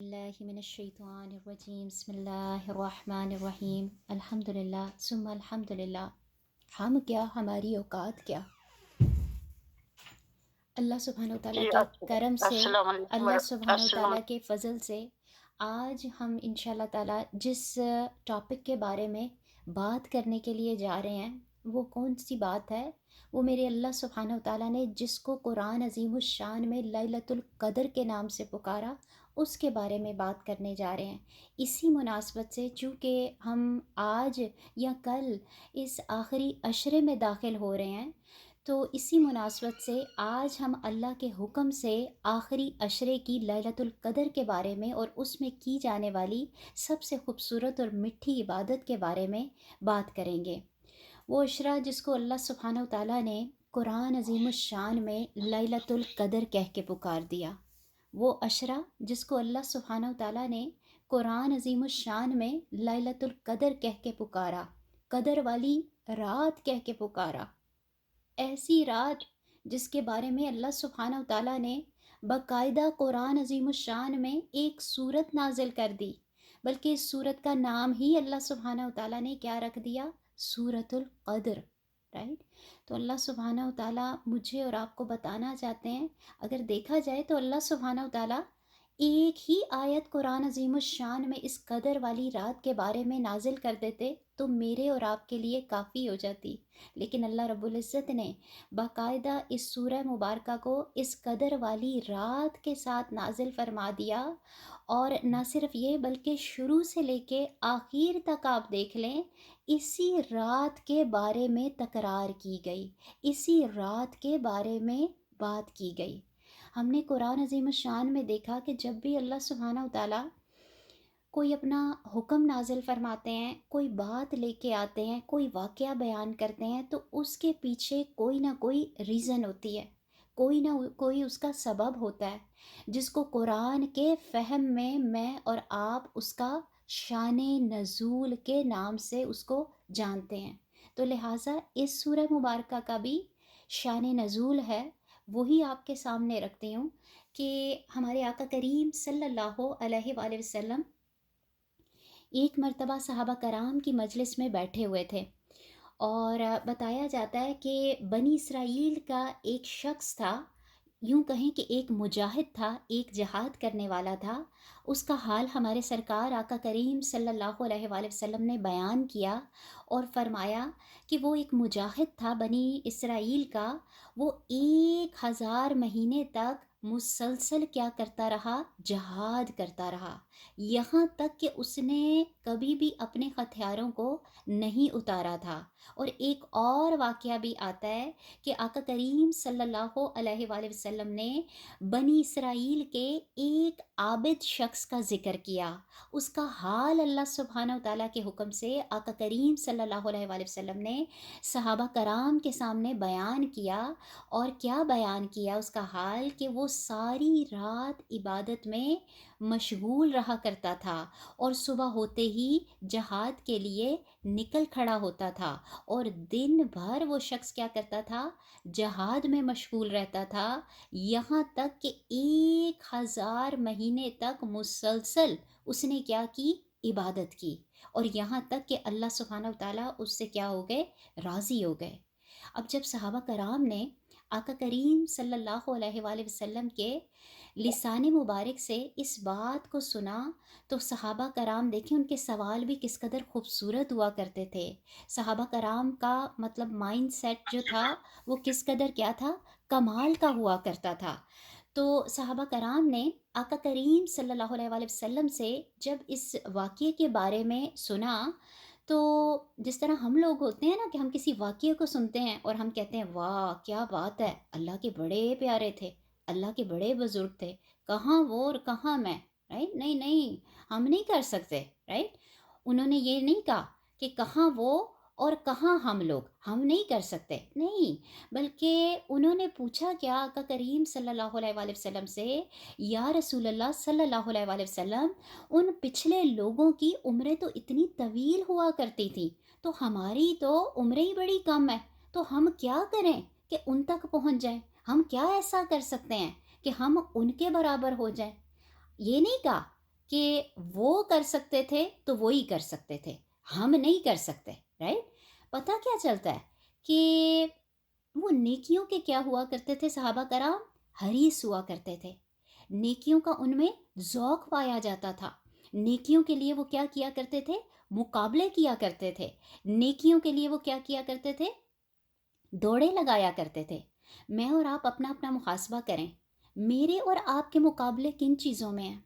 اللہ من الشیطان الرجیم بسم اللہ الرحمن الرحیم الحمدللہ ثم الحمدللہ۔ ہم کیا، ہماری اوقات کیا، اللہ سبحانہ وتعالیٰ جی کے کرم سے، السلام علیکم اللہ سبحانہ وتعالیٰ کے فضل سے آج ہم انشاءاللہ تعالیٰ جس ٹاپک کے بارے میں بات کرنے کے لیے جا رہے ہیں وہ کون سی بات ہے؟ وہ میرے اللہ سبحانہ وتعالیٰ نے جس کو قرآن عظیم الشان میں لیلۃ القدر کے نام سے پکارا، اس کے بارے میں بات کرنے جا رہے ہیں۔ اسی مناسبت سے چونکہ ہم آج یا کل اس آخری عشرے میں داخل ہو رہے ہیں، تو اسی مناسبت سے آج ہم اللہ کے حکم سے آخری عشرے کی لیلۃ القدر کے بارے میں اور اس میں کی جانے والی سب سے خوبصورت اور میٹھی عبادت کے بارے میں بات کریں گے۔ وہ عشرہ جس کو اللہ سبحانہ وتعالیٰ نے قرآن عظیم الشان میں لیلۃ القدر کہہ کے پکار دیا، وہ عشرہ جس کو اللہ سبحانہ وتعالیٰ نے قرآن عظیم الشان میں لیلۃ القدر کہہ کے پکارا، قدر والی رات کہہ کے پکارا، ایسی رات جس کے بارے میں اللہ سبحانہ وتعالیٰ نے باقاعدہ قرآن عظیم الشان میں ایک سورت نازل کر دی، بلکہ اس سورت کا نام ہی اللہ سبحانہ وتعالیٰ نے کیا رکھ دیا؟ سورۃ القدر، رائٹ؟ تو اللہ سبحانہ وتعالیٰ مجھے اور آپ کو بتانا چاہتے ہیں، اگر دیکھا جائے تو اللہ سبحانہ وتعالیٰ ایک ہی آیت قرآن عظیم الشان میں اس قدر والی رات کے بارے میں نازل کر دیتے تو میرے اور آپ کے لیے کافی ہو جاتی، لیکن اللہ رب العزت نے باقاعدہ اس سورہ مبارکہ کو اس قدر والی رات کے ساتھ نازل فرما دیا، اور نہ صرف یہ بلکہ شروع سے لے کے آخر تک آپ دیکھ لیں اسی رات کے بارے میں تکرار کی گئی، اسی رات کے بارے میں بات کی گئی۔ ہم نے قرآن عظیم الشان میں دیکھا کہ جب بھی اللہ سبحانہ وتعالیٰ کوئی اپنا حکم نازل فرماتے ہیں، کوئی بات لے کے آتے ہیں، کوئی واقعہ بیان کرتے ہیں، تو اس کے پیچھے کوئی نہ کوئی ریزن ہوتی ہے، کوئی نہ کوئی اس کا سبب ہوتا ہے، جس کو قرآن کے فہم میں اور آپ اس کا شان نزول کے نام سے اس کو جانتے ہیں۔ تو لہٰذا اس سورہ مبارکہ کا بھی شان نزول ہے، وہی آپ کے سامنے رکھتی ہوں کہ ہمارے آقا کریم صلی اللہ علیہ وآلہ وسلم ایک مرتبہ صحابہ کرام کی مجلس میں بیٹھے ہوئے تھے، اور بتایا جاتا ہے کہ بنی اسرائیل کا ایک شخص تھا، یوں کہیں کہ ایک مجاہد تھا، ایک جہاد کرنے والا تھا۔ اس کا حال ہمارے سرکار آقا کریم صلی اللہ علیہ وآلہ وسلم نے بیان کیا اور فرمایا کہ وہ ایک مجاہد تھا بنی اسرائیل کا، وہ 1000 مہینے تک مسلسل کیا کرتا رہا؟ جہاد کرتا رہا، یہاں تک کہ اس نے کبھی بھی اپنے ہتھیاروں کو نہیں اتارا تھا۔ اور ایک اور واقعہ بھی آتا ہے کہ آقا کریم صلی اللہ علیہ وآلہ وسلم نے بنی اسرائیل کے ایک عابد شخص کا ذکر کیا، اس کا حال اللہ سبحانہ وتعالیٰ کے حکم سے آقا کریم صلی اللہ علیہ وآلہ وسلم نے صحابہ کرام کے سامنے بیان کیا، اور کیا بیان کیا اس کا حال؟ کہ وہ ساری رات عبادت میں مشغول رہا کرتا تھا، اور صبح ہوتے ہی جہاد کے لیے نکل کھڑا ہوتا تھا، اور دن بھر وہ شخص کیا کرتا تھا؟ جہاد میں مشغول رہتا تھا، یہاں تک کہ 1000 مہینے تک مسلسل اس نے کیا کی؟ عبادت کی، اور یہاں تک کہ اللہ سبحانہ وتعالیٰ اس سے کیا ہو گئے؟ راضی ہو گئے۔ اب جب صحابہ کرام نے آقا کریم صلی اللہ علیہ وآلہ وسلم کے لسان مبارک سے اس بات کو سنا، تو صحابہ کرام دیکھیں ان کے سوال بھی کس قدر خوبصورت ہوا کرتے تھے۔ صحابہ کرام کا مطلب مائنڈ سیٹ جو تھا وہ کس قدر کیا تھا؟ کمال کا ہوا کرتا تھا۔ تو صحابہ کرام نے آقا کریم صلی اللہ علیہ وآلہ وسلم سے جب اس واقعے کے بارے میں سنا، تو جس طرح ہم لوگ ہوتے ہیں نا کہ ہم کسی واقعے کو سنتے ہیں اور ہم کہتے ہیں واہ کیا بات ہے، اللہ کے بڑے پیارے تھے، اللہ کے بڑے بزرگ تھے، کہاں وہ اور کہاں میں، رائٹ؟ نہیں نہیں، ہم نہیں کر سکتے، رائٹ؟ انہوں نے یہ نہیں کہا کہ کہاں وہ اور کہاں ہم لوگ، ہم نہیں کر سکتے، نہیں، بلکہ انہوں نے پوچھا کیا آقا کریم صلی اللہ علیہ وآلہ وسلم سے؟ یا رسول اللہ صلی اللہ علیہ وآلہ وسلم، ان پچھلے لوگوں کی عمریں تو اتنی طویل ہوا کرتی تھیں، تو ہماری تو عمریں ہی بڑی کم ہے، تو ہم کیا کریں کہ ان تک پہنچ جائیں؟ ہم کیا ایسا کر سکتے ہیں کہ ہم ان کے برابر ہو جائیں؟ یہ نہیں کہا، کہ وہ کر سکتے تھے تو وہی کر سکتے تھے، ہم نہیں کر سکتے، رائٹ؟ پتہ کیا چلتا ہے کہ وہ نیکیوں کے کیا ہوا کرتے تھے صحابہ کرام؟ حریص ہوا کرتے تھے، نیکیوں کا ان میں ذوق پایا جاتا تھا، نیکیوں کے لیے وہ کیا کیا کرتے تھے؟ مقابلے کیا کرتے تھے، نیکیوں کے لیے وہ کیا کیا کرتے تھے؟ دوڑے لگایا کرتے تھے۔ میں اور آپ اپنا اپنا محاسبہ کریں، میرے اور آپ کے مقابلے کن چیزوں میں ہیں؟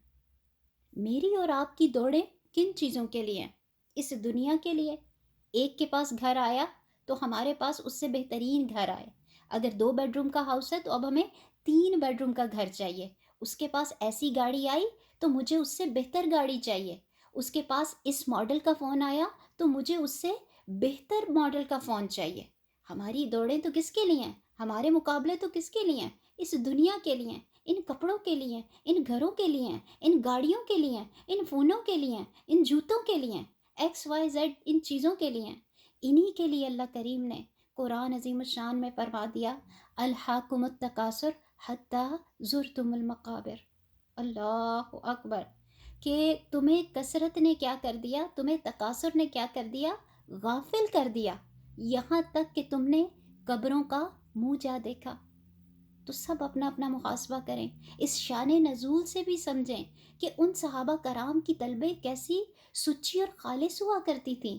میری اور آپ کی دوڑیں کن چیزوں کے لیے ہیں؟ اس دنیا کے لیے؟ ایک کے پاس گھر آیا تو ہمارے پاس اس سے بہترین گھر آئے، اگر 2 بیڈ روم کا ہاؤس ہے تو اب ہمیں 3 بیڈ روم کا گھر چاہیے، اس کے پاس ایسی گاڑی آئی تو مجھے اس سے بہتر گاڑی چاہیے، اس کے پاس اس ماڈل کا فون آیا تو مجھے اس سے بہتر ماڈل کا فون چاہیے۔ ہماری دوڑیں تو کس کے لیے ہیں؟ ہمارے مقابلے تو کس کے لیے ہیں؟ اس دنیا کے لیے ہیں، ان کپڑوں کے لیے ہیں، ان گھروں کے لیے ہیں، ان گاڑیوں کے لیے ہیں، ان فونوں کے لیے ہیں، ان جوتوں کے لیے ہیں، ایکس وائی زیڈ ان چیزوں کے لیے ہیں۔ انہی کے لیے اللہ کریم نے قرآن عظیم الشان میں فرما دیا، الحاکم التکاثر حتی زرتم المقابر۔ اللہ اکبر، کہ تمہیں کثرت نے کیا کر دیا، تمہیں تکاثر نے کیا کر دیا؟ غافل کر دیا، یہاں تک کہ تم نے قبروں کا منہ جا دیکھا۔ تو سب اپنا اپنا محاسبہ کریں، اس شان نزول سے بھی سمجھیں کہ ان صحابہ کرام کی طلبیں کیسی سچی اور خالص ہوا کرتی تھیں،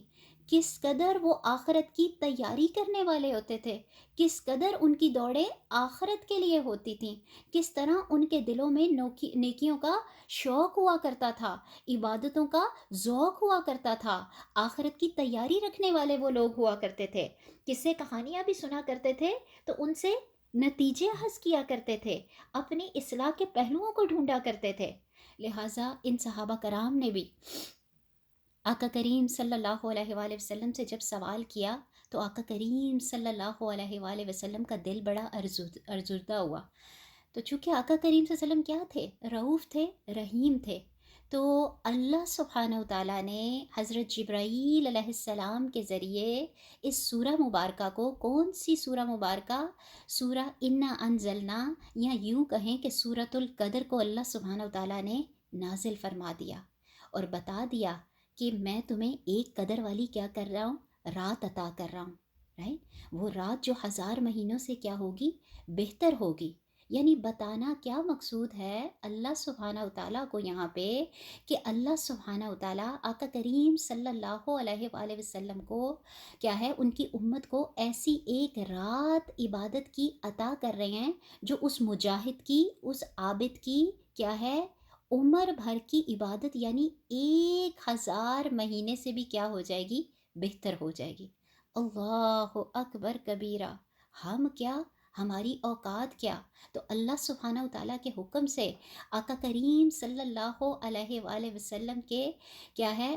کس قدر وہ آخرت کی تیاری کرنے والے ہوتے تھے، کس قدر ان کی دوڑیں آخرت کے لیے ہوتی تھیں، کس طرح ان کے دلوں میں نیکیوں کا شوق ہوا کرتا تھا، عبادتوں کا ذوق ہوا کرتا تھا، آخرت کی تیاری رکھنے والے وہ لوگ ہوا کرتے تھے، قصے کہانیاں بھی سنا کرتے تھے تو ان سے نتیجے اخذ کیا کرتے تھے، اپنی اصلاح کے پہلوؤں کو ڈھونڈا کرتے تھے۔ لہٰذا ان صحابہ کرام نے بھی آقا کریم صلی اللہ علیہ وآلہ وسلم سے جب سوال کیا تو آقا کریم صلی اللہ علیہ وآلہ وسلم کا دل بڑا ارزردہ ہوا۔ تو چونکہ آقا کریم صلی اللہ علیہ وسلم کیا تھے؟ رؤوف تھے، رحیم تھے، تو اللہ سبحانہ وتعالیٰ نے حضرت جبرائیل علیہ السلام کے ذریعے اس سورہ مبارکہ کو، کون سی سورہ مبارکہ؟ سورہ انا انزلنا، یا یوں کہیں کہ سورۃ القدر کو اللہ سبحانہ وتعالیٰ نے نازل فرما دیا اور بتا دیا کہ میں تمہیں ایک قدر والی کیا کر رہا ہوں؟ رات عطا کر رہا ہوں، رائٹ؟ وہ رات جو 1000 مہینوں سے کیا ہوگی؟ بہتر ہوگی۔ یعنی بتانا کیا مقصود ہے اللہ سبحانہ وتعالیٰ کو یہاں پہ، کہ اللہ سبحانہ وتعالیٰ آقا کریم صلی اللہ علیہ وآلہ وسلم کو کیا ہے، ان کی امت کو ایسی ایک رات عبادت کی عطا کر رہے ہیں جو اس مجاہد کی، اس عابد کی کیا ہے؟ عمر بھر کی عبادت، یعنی 1000 مہینے سے بھی کیا ہو جائے گی؟ بہتر ہو جائے گی۔ اللہ اکبر کبیرہ، ہم کیا، ہماری اوقات کیا؟ تو اللہ سبحانہ وتعالیٰ کے حکم سے آقا کریم صلی اللہ علیہ وآلہ وسلم کے کیا ہے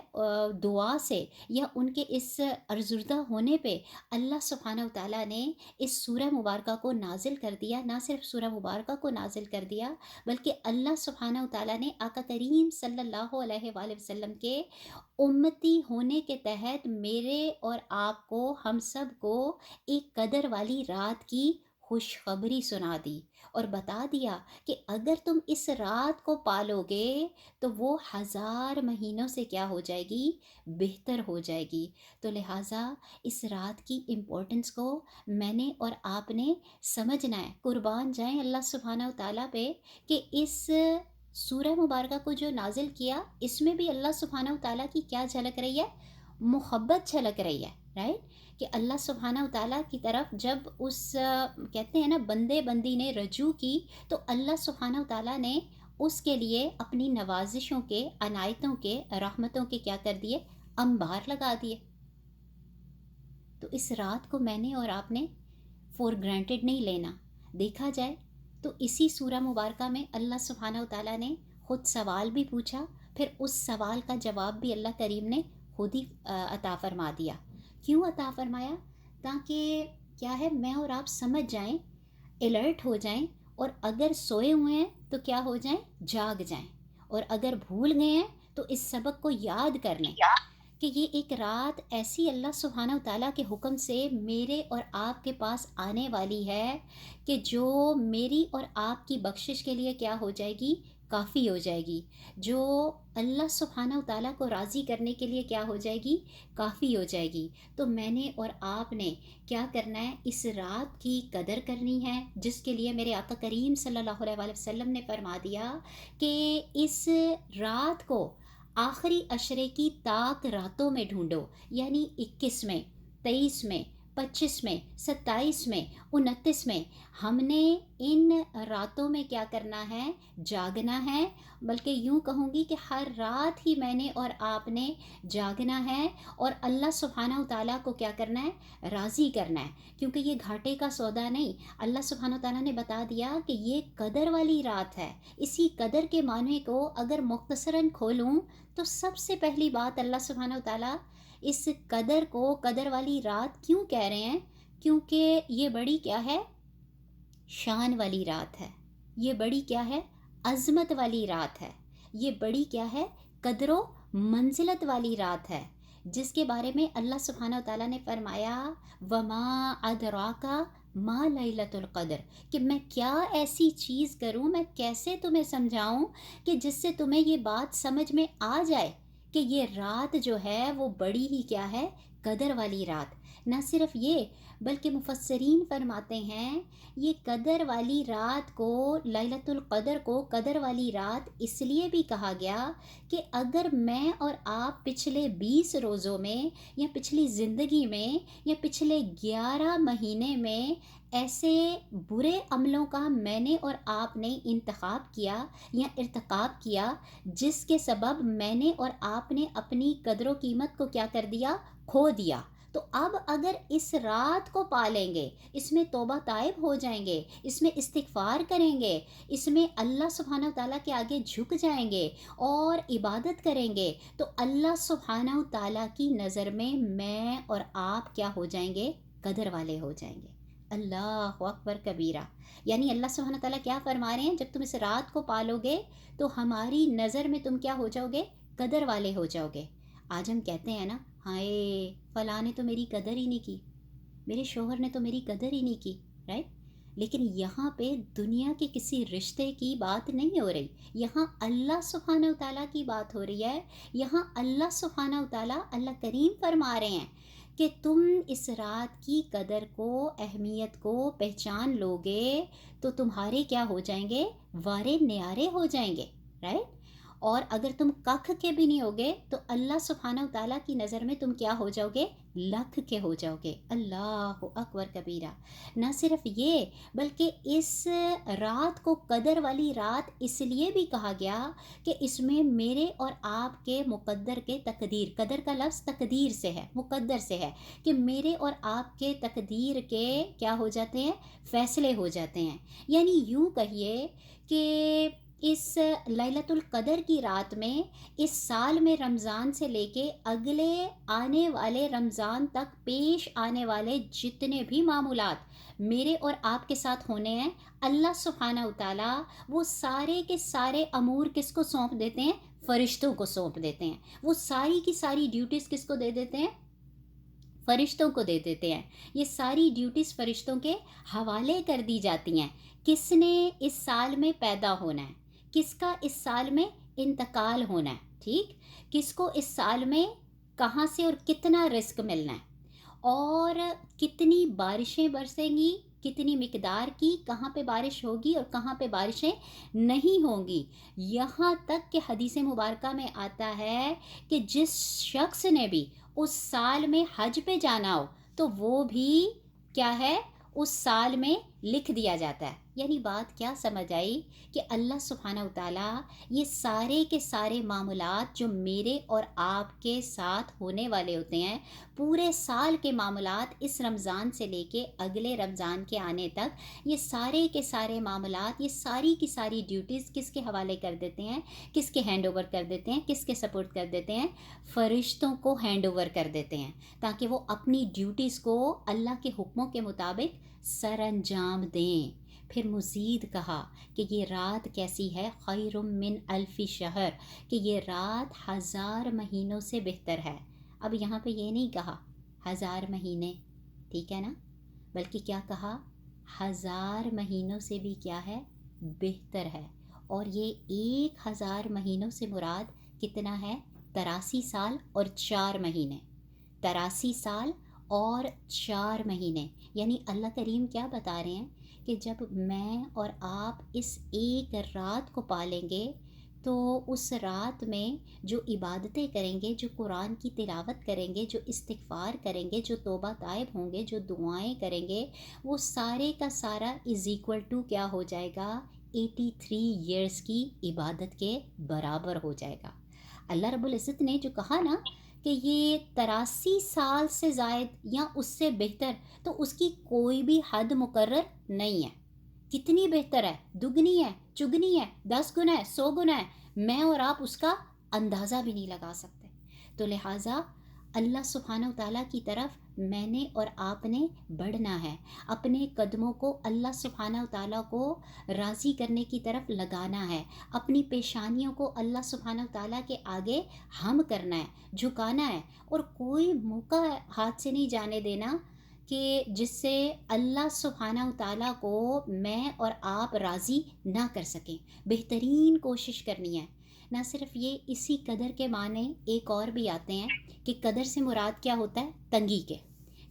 دعا سے، یا ان کے اس ارزردہ ہونے پہ اللہ سبحانہ وتعالیٰ نے اس سورہ مبارکہ کو نازل کر دیا۔ نہ صرف سورہ مبارکہ کو نازل کر دیا بلکہ اللہ سبحانہ وتعالیٰ نے آقا کریم صلی اللہ علیہ وآلہ وسلم کے امتی ہونے کے تحت میرے اور آپ کو، ہم سب کو ایک قدر والی رات کی خوشخبری سنا دی اور بتا دیا کہ اگر تم اس رات کو پالو گے تو وہ 1000 مہینوں سے کیا ہو جائے گی؟ بہتر ہو جائے گی۔ تو لہٰذا اس رات کی امپورٹنس کو میں نے اور آپ نے سمجھنا ہے۔ قربان جائیں اللہ سبحانہ وتعالیٰ پہ کہ اس سورہ مبارکہ کو جو نازل کیا، اس میں بھی اللہ سبحانہ وتعالیٰ کی کیا جھلک رہی ہے؟ محبت جھلک رہی ہے، رائٹ؟ کہ اللہ سبحانہ وتعالیٰ کی طرف جب اس کہتے ہیں نا بندے بندی نے رجوع کی تو اللہ سبحانہ وتعالیٰ نے اس کے لیے اپنی نوازشوں کے، عنایتوں کے، رحمتوں کے کیا کر دیے؟ انبار لگا دیے۔ تو اس رات کو میں نے اور آپ نے فور گرانٹیڈ نہیں لینا۔ دیکھا جائے تو اسی سورہ مبارکہ میں اللہ سبحانہ وتعالیٰ نے خود سوال بھی پوچھا، پھر اس سوال کا جواب بھی اللہ کریم نے خود ہی عطا فرما دیا۔ کیوں عطا فرمایا؟ تاکہ کیا ہے، میں اور آپ سمجھ جائیں، الرٹ ہو جائیں، اور اگر سوئے ہوئے ہیں تو کیا ہو جائیں؟ جاگ جائیں، اور اگر بھول گئے ہیں تو اس سبق کو یاد کر لیں کہ یہ ایک رات ایسی اللہ سبحانہ وتعالیٰ کے حکم سے میرے اور آپ کے پاس آنے والی ہے کہ جو میری اور آپ کی بخشش کے لیے کیا ہو جائے گی؟ کافی ہو جائے گی، جو اللہ سبحانہ و تعالیٰ کو راضی کرنے کے لیے کیا ہو جائے گی، کافی ہو جائے گی۔ تو میں نے اور آپ نے کیا کرنا ہے، اس رات کی قدر کرنی ہے، جس کے لیے میرے آقا کریم صلی اللہ علیہ وآلہ وسلم نے فرما دیا کہ اس رات کو آخری عشرے کی طاق راتوں میں ڈھونڈو، یعنی 21 میں، 23 میں، 25 میں، 27 میں، 29 میں۔ ہم نے ان راتوں میں کیا کرنا ہے، جاگنا ہے، بلکہ یوں کہوں گی کہ ہر رات ہی میں نے اور آپ نے جاگنا ہے، اور اللہ سبحانہ و تعالیٰ کو کیا کرنا ہے، راضی کرنا ہے، کیونکہ یہ گھاٹے کا سودا نہیں۔ اللہ سبحانہ و تعالیٰ نے بتا دیا کہ یہ قدر والی رات ہے۔ اسی قدر کے معنی کو اگر مختصراً کھولوں تو سب سے پہلی بات، اللہ سبحانہ و تعالیٰ اس قدر کو قدر والی رات کیوں کہہ رہے ہیں، کیونکہ یہ بڑی کیا ہے، شان والی رات ہے، یہ بڑی کیا ہے، عظمت والی رات ہے، یہ بڑی کیا ہے، قدر و منزلت والی رات ہے، جس کے بارے میں اللہ سبحانہ و تعالیٰ نے فرمایا وما ادراکا ما لیلۃ القدر، کہ میں کیا ایسی چیز کروں، میں کیسے تمہیں سمجھاؤں کہ جس سے تمہیں یہ بات سمجھ میں آ جائے کہ یہ رات جو ہے وہ بڑی ہی کیا ہے، قدر والی رات۔ نہ صرف یہ، بلکہ مفسرین فرماتے ہیں یہ قدر والی رات کو، لیلۃ القدر کو قدر والی رات اس لیے بھی کہا گیا کہ اگر میں اور آپ پچھلے 20 روزوں میں، یا پچھلی زندگی میں، یا پچھلے 11 مہینے میں ایسے برے عملوں کا میں نے اور آپ نے انتخاب کیا یا ارتکاب کیا، جس کے سبب میں نے اور آپ نے اپنی قدر و قیمت کو کیا کر دیا، کھو دیا، تو اب اگر اس رات کو پالیں گے، اس میں توبہ تائب ہو جائیں گے، اس میں استغفار کریں گے، اس میں اللہ سبحانہ و تعالیٰ کے آگے جھک جائیں گے اور عبادت کریں گے، تو اللہ سبحانہ و تعالیٰ کی نظر میں اور آپ کیا ہو جائیں گے، قدر والے ہو جائیں گے۔ اللہ اکبر کبیرہ، یعنی اللہ سبحانہ و تعالیٰ کیا فرما رہے ہیں، جب تم اس رات کو پالو گے تو ہماری نظر میں تم کیا ہو جاؤ گے، قدر والے ہو جاؤ گے۔ آج ہم کہتے ہیں نا، ہائے فلاں نے تو میری قدر ہی نہیں کی، میرے شوہر نے تو میری قدر ہی نہیں کی، رائٹ؟ لیکن یہاں پہ دنیا کے کسی رشتے کی بات نہیں ہو رہی، یہاں اللہ سبحانہ و تعالیٰ کی بات ہو رہی ہے۔ یہاں اللہ سبحانہ و تعالیٰ، اللہ کریم فرما رہے ہیں کہ تم اس رات کی قدر کو، اہمیت کو پہچان لو گے تو تمہارے کیا ہو جائیں گے، وارے نیارے ہو جائیں گے، رائٹ؟ اور اگر تم ککھ کے بھی نہیں ہوگے تو اللہ سبحانہ و تعالیٰ کی نظر میں تم کیا ہو جاؤ گے، لکھ کے ہو جاؤ گے۔ اللہ اکبر کبیرہ۔ نہ صرف یہ، بلکہ اس رات کو قدر والی رات اس لیے بھی کہا گیا کہ اس میں میرے اور آپ کے مقدر کے تقدیر، قدر کا لفظ تقدیر سے ہے، مقدر سے ہے، کہ میرے اور آپ کے تقدیر کے کیا ہو جاتے ہیں، فیصلے ہو جاتے ہیں۔ یعنی یوں کہیے کہ اس لیلۃ القدر کی رات میں، اس سال میں رمضان سے لے کے اگلے آنے والے رمضان تک پیش آنے والے جتنے بھی معمولات میرے اور آپ کے ساتھ ہونے ہیں، اللہ سبحانہ و تعالیٰ وہ سارے کے سارے امور کس کو سونپ دیتے ہیں، فرشتوں کو سونپ دیتے ہیں۔ وہ ساری کی ساری ڈیوٹیز کس کو دے دیتے ہیں، فرشتوں کو دے دیتے ہیں۔ یہ ساری ڈیوٹیز فرشتوں کے حوالے کر دی جاتی ہیں۔ کس نے اس سال میں پیدا ہونا ہے، کس کا اس سال میں انتقال ہونا ہے، ٹھیک، کس کو اس سال میں کہاں سے اور کتنا رزق ملنا ہے، اور کتنی بارشیں برسیں گی، کتنی مقدار کی، کہاں پہ بارش ہوگی اور کہاں پہ بارشیں نہیں ہوں گی۔ یہاں تک کہ حدیث مبارکہ میں آتا ہے کہ جس شخص نے بھی اس سال میں حج پہ جانا ہو تو وہ بھی کیا ہے، اس سال میں لکھ دیا جاتا ہے۔ یعنی بات کیا سمجھ آئی کہ اللہ سبحانہ و تعالیٰ یہ سارے کے سارے معاملات جو میرے اور آپ کے ساتھ ہونے والے ہوتے ہیں، پورے سال کے معاملات، اس رمضان سے لے کے اگلے رمضان کے آنے تک، یہ سارے کے سارے معاملات، یہ ساری کی ساری ڈیوٹیز کس کے حوالے کر دیتے ہیں، کس کے ہینڈ اوور کر دیتے ہیں، کس کے سپورٹ کر دیتے ہیں، فرشتوں کو ہینڈ اوور کر دیتے ہیں، تاکہ وہ اپنی ڈیوٹیز کو اللہ کے حکموں کے مطابق سر انجام دیں۔ پھر مزید کہا کہ یہ رات کیسی ہے، خیر من الف شہر، کہ یہ رات 1000 مہینوں سے بہتر ہے۔ اب یہاں پہ یہ نہیں کہا 1000 مہینے، ٹھیک ہے نا، بلکہ کیا کہا، 1000 مہینوں سے بھی کیا ہے، بہتر ہے۔ اور یہ 1000 مہینوں سے مراد کتنا ہے؟ 83 سال اور 4 مہینے. 83 سال اور 4 مہینے. یعنی اللہ کریم کیا بتا رہے ہیں کہ جب میں اور آپ اس ایک رات کو پالیں گے تو اس رات میں جو عبادتیں کریں گے، جو قرآن کی تلاوت کریں گے، جو استغفار کریں گے، جو توبہ طائب ہوں گے، جو دعائیں کریں گے، وہ سارے کا سارا از ایکول ٹو کیا ہو جائے گا؟ 83 ایئرس کی عبادت کے برابر ہو جائے گا. اللہ رب العزت نے جو کہا نا کہ یہ 83 سال سے زائد یا اس سے بہتر، تو اس کی کوئی بھی حد مقرر نہیں ہے. کتنی بہتر ہے، دگنی ہے، چگنی ہے، 10 گنا ہے، 100 گنا ہے، میں اور آپ اس کا اندازہ بھی نہیں لگا سکتے. تو لہٰذا اللہ سبحانہ وتعالیٰ کی طرف میں نے اور آپ نے بڑھنا ہے، اپنے قدموں کو اللہ سبحانہ وتعالیٰ کو راضی کرنے کی طرف لگانا ہے، اپنی پیشانیوں کو اللہ سبحانہ وتعالیٰ کے آگے ہم کرنا ہے، جھکانا ہے، اور کوئی موقع ہاتھ سے نہیں جانے دینا کہ جس سے اللہ سبحانہ وتعالیٰ کو میں اور آپ راضی نہ کر سکیں. بہترین کوشش کرنی ہے. نہ صرف یہ، اسی قدر کے معنی ایک اور بھی آتے ہیں کہ قدر سے مراد کیا ہوتا ہے؟ تنگی کے.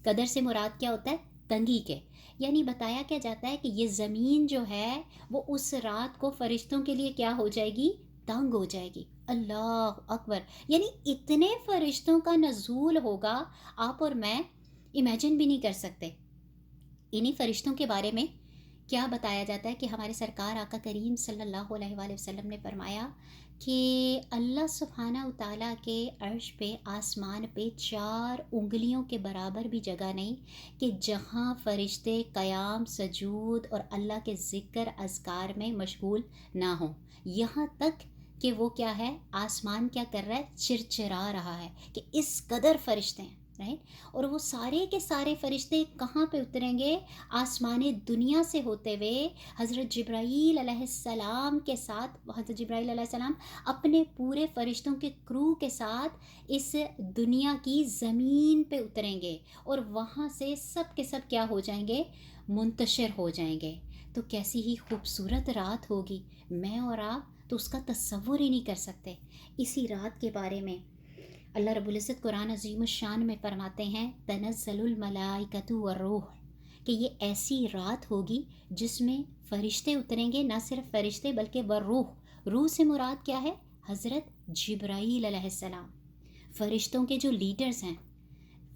قدر سے مراد کیا ہوتا ہے؟ تنگی کے. یعنی بتایا کیا جاتا ہے کہ یہ زمین جو ہے وہ اس رات کو فرشتوں کے لیے کیا ہو جائے گی؟ تنگ ہو جائے گی. اللہ اکبر. یعنی اتنے فرشتوں کا نزول ہوگا، آپ اور میں امیجن بھی نہیں کر سکتے. انہی فرشتوں کے بارے میں کیا بتایا جاتا ہے کہ ہمارے سرکار آقا کریم صلی اللہ علیہ وآلہ وسلم نے فرمایا کہ اللہ سبحانہ وتعالیٰ کے عرش پہ، آسمان پہ 4 انگلیوں کے برابر بھی جگہ نہیں کہ جہاں فرشتے قیام، سجود اور اللہ کے ذکر اذکار میں مشغول نہ ہوں. یہاں تک کہ وہ کیا ہے؟ آسمان کیا کر رہا ہے؟ چرچرا رہا ہے کہ اس قدر فرشتے ہیں. رائٹ. اور وہ سارے کے سارے فرشتے کہاں پہ اتریں گے؟ آسمان دنیا سے ہوتے ہوئے حضرت جبرائیل علیہ السلام کے ساتھ، حضرت جبرائیل علیہ السلام اپنے پورے فرشتوں کے کرو کے ساتھ اس دنیا کی زمین پہ اتریں گے، اور وہاں سے سب کے سب کیا ہو جائیں گے؟ منتشر ہو جائیں گے. تو کیسی ہی خوبصورت رات ہوگی، میں اور آپ تو اس کا تصور ہی نہیں کر سکتے. اسی رات کے بارے میں اللہ رب العزت قرآن عظیم الشان میں فرماتے ہیں تنزل الملائکۃ والروح، کہ یہ ایسی رات ہوگی جس میں فرشتے اتریں گے. نہ صرف فرشتے بلکہ والروح. روح سے مراد کیا ہے؟ حضرت جبرائیل علیہ السلام. فرشتوں کے جو لیڈرز ہیں،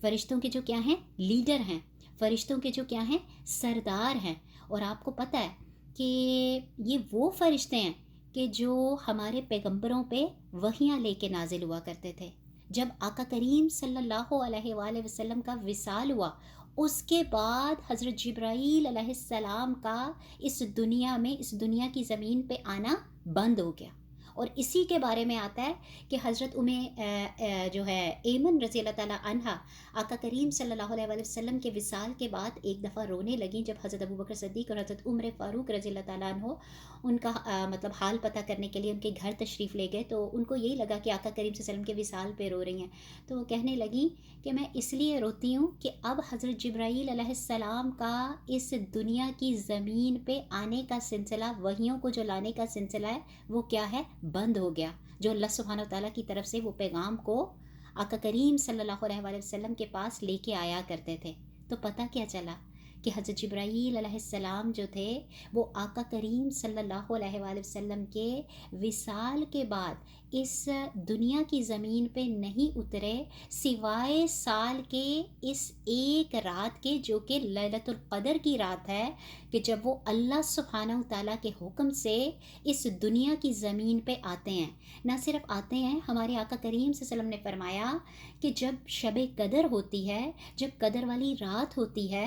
فرشتوں کے جو کیا ہیں؟ لیڈر ہیں. فرشتوں کے جو کیا ہیں؟ سردار ہیں. اور آپ کو پتہ ہے کہ یہ وہ فرشتے ہیں کہ جو ہمارے پیغمبروں پہ وحیاں لے کے نازل ہوا کرتے تھے. جب آقا کریم صلی اللہ علیہ وآلہ وسلم کا وصال ہوا، اس کے بعد حضرت جبرائیل علیہ السلام کا اس دنیا میں، اس دنیا کی زمین پہ آنا بند ہو گیا. اور اسی کے بارے میں آتا ہے کہ حضرت جو ہے ایمن رضی اللہ تعالیٰ عنہ آقا کریم صلی اللہ علیہ وآلہ وسلم کے وصال کے بعد ایک دفعہ رونے لگیں جب حضرت ابوبکر صدیق اور حضرت عمر فاروق رضی اللہ تعالیٰ عنہ ان کا مطلب حال پتہ کرنے کے لیے ان کے گھر تشریف لے گئے. تو ان کو یہی لگا کہ آقا کریم صلی اللہ علیہ وسلم کے وصال پہ رو رہی ہیں. تو وہ کہنے لگیں کہ میں اس لیے روتی ہوں کہ اب حضرت جبرائیل علیہ السلام کا اس دنیا کی زمین پہ آنے کا سلسلہ، وحیوں کو جو لانے کا سلسلہ ہے، وہ کیا ہے؟ بند ہو گیا. جو اللہ سبحانہ وتعالیٰ کی طرف سے وہ پیغام کو آقا کریم صلی اللہ علیہ وآلہ وسلم کے پاس لے کے آیا کرتے تھے. تو پتہ کیا چلا کہ حضرت جبرائیل علیہ السلام جو تھے وہ آقا کریم صلی اللہ علیہ وآلہ وسلم کے وصال کے بعد اس دنیا کی زمین پہ نہیں اترے، سوائے سال کے اس ایک رات کے، جو کہ لیلۃ القدر کی رات ہے، کہ جب وہ اللہ سبحانہ وتعالیٰ کے حکم سے اس دنیا کی زمین پہ آتے ہیں. نہ صرف آتے ہیں، ہمارے آقا کریم صلی اللہ علیہ وسلم نے فرمایا کہ جب شب قدر ہوتی ہے، جب قدر والی رات ہوتی ہے،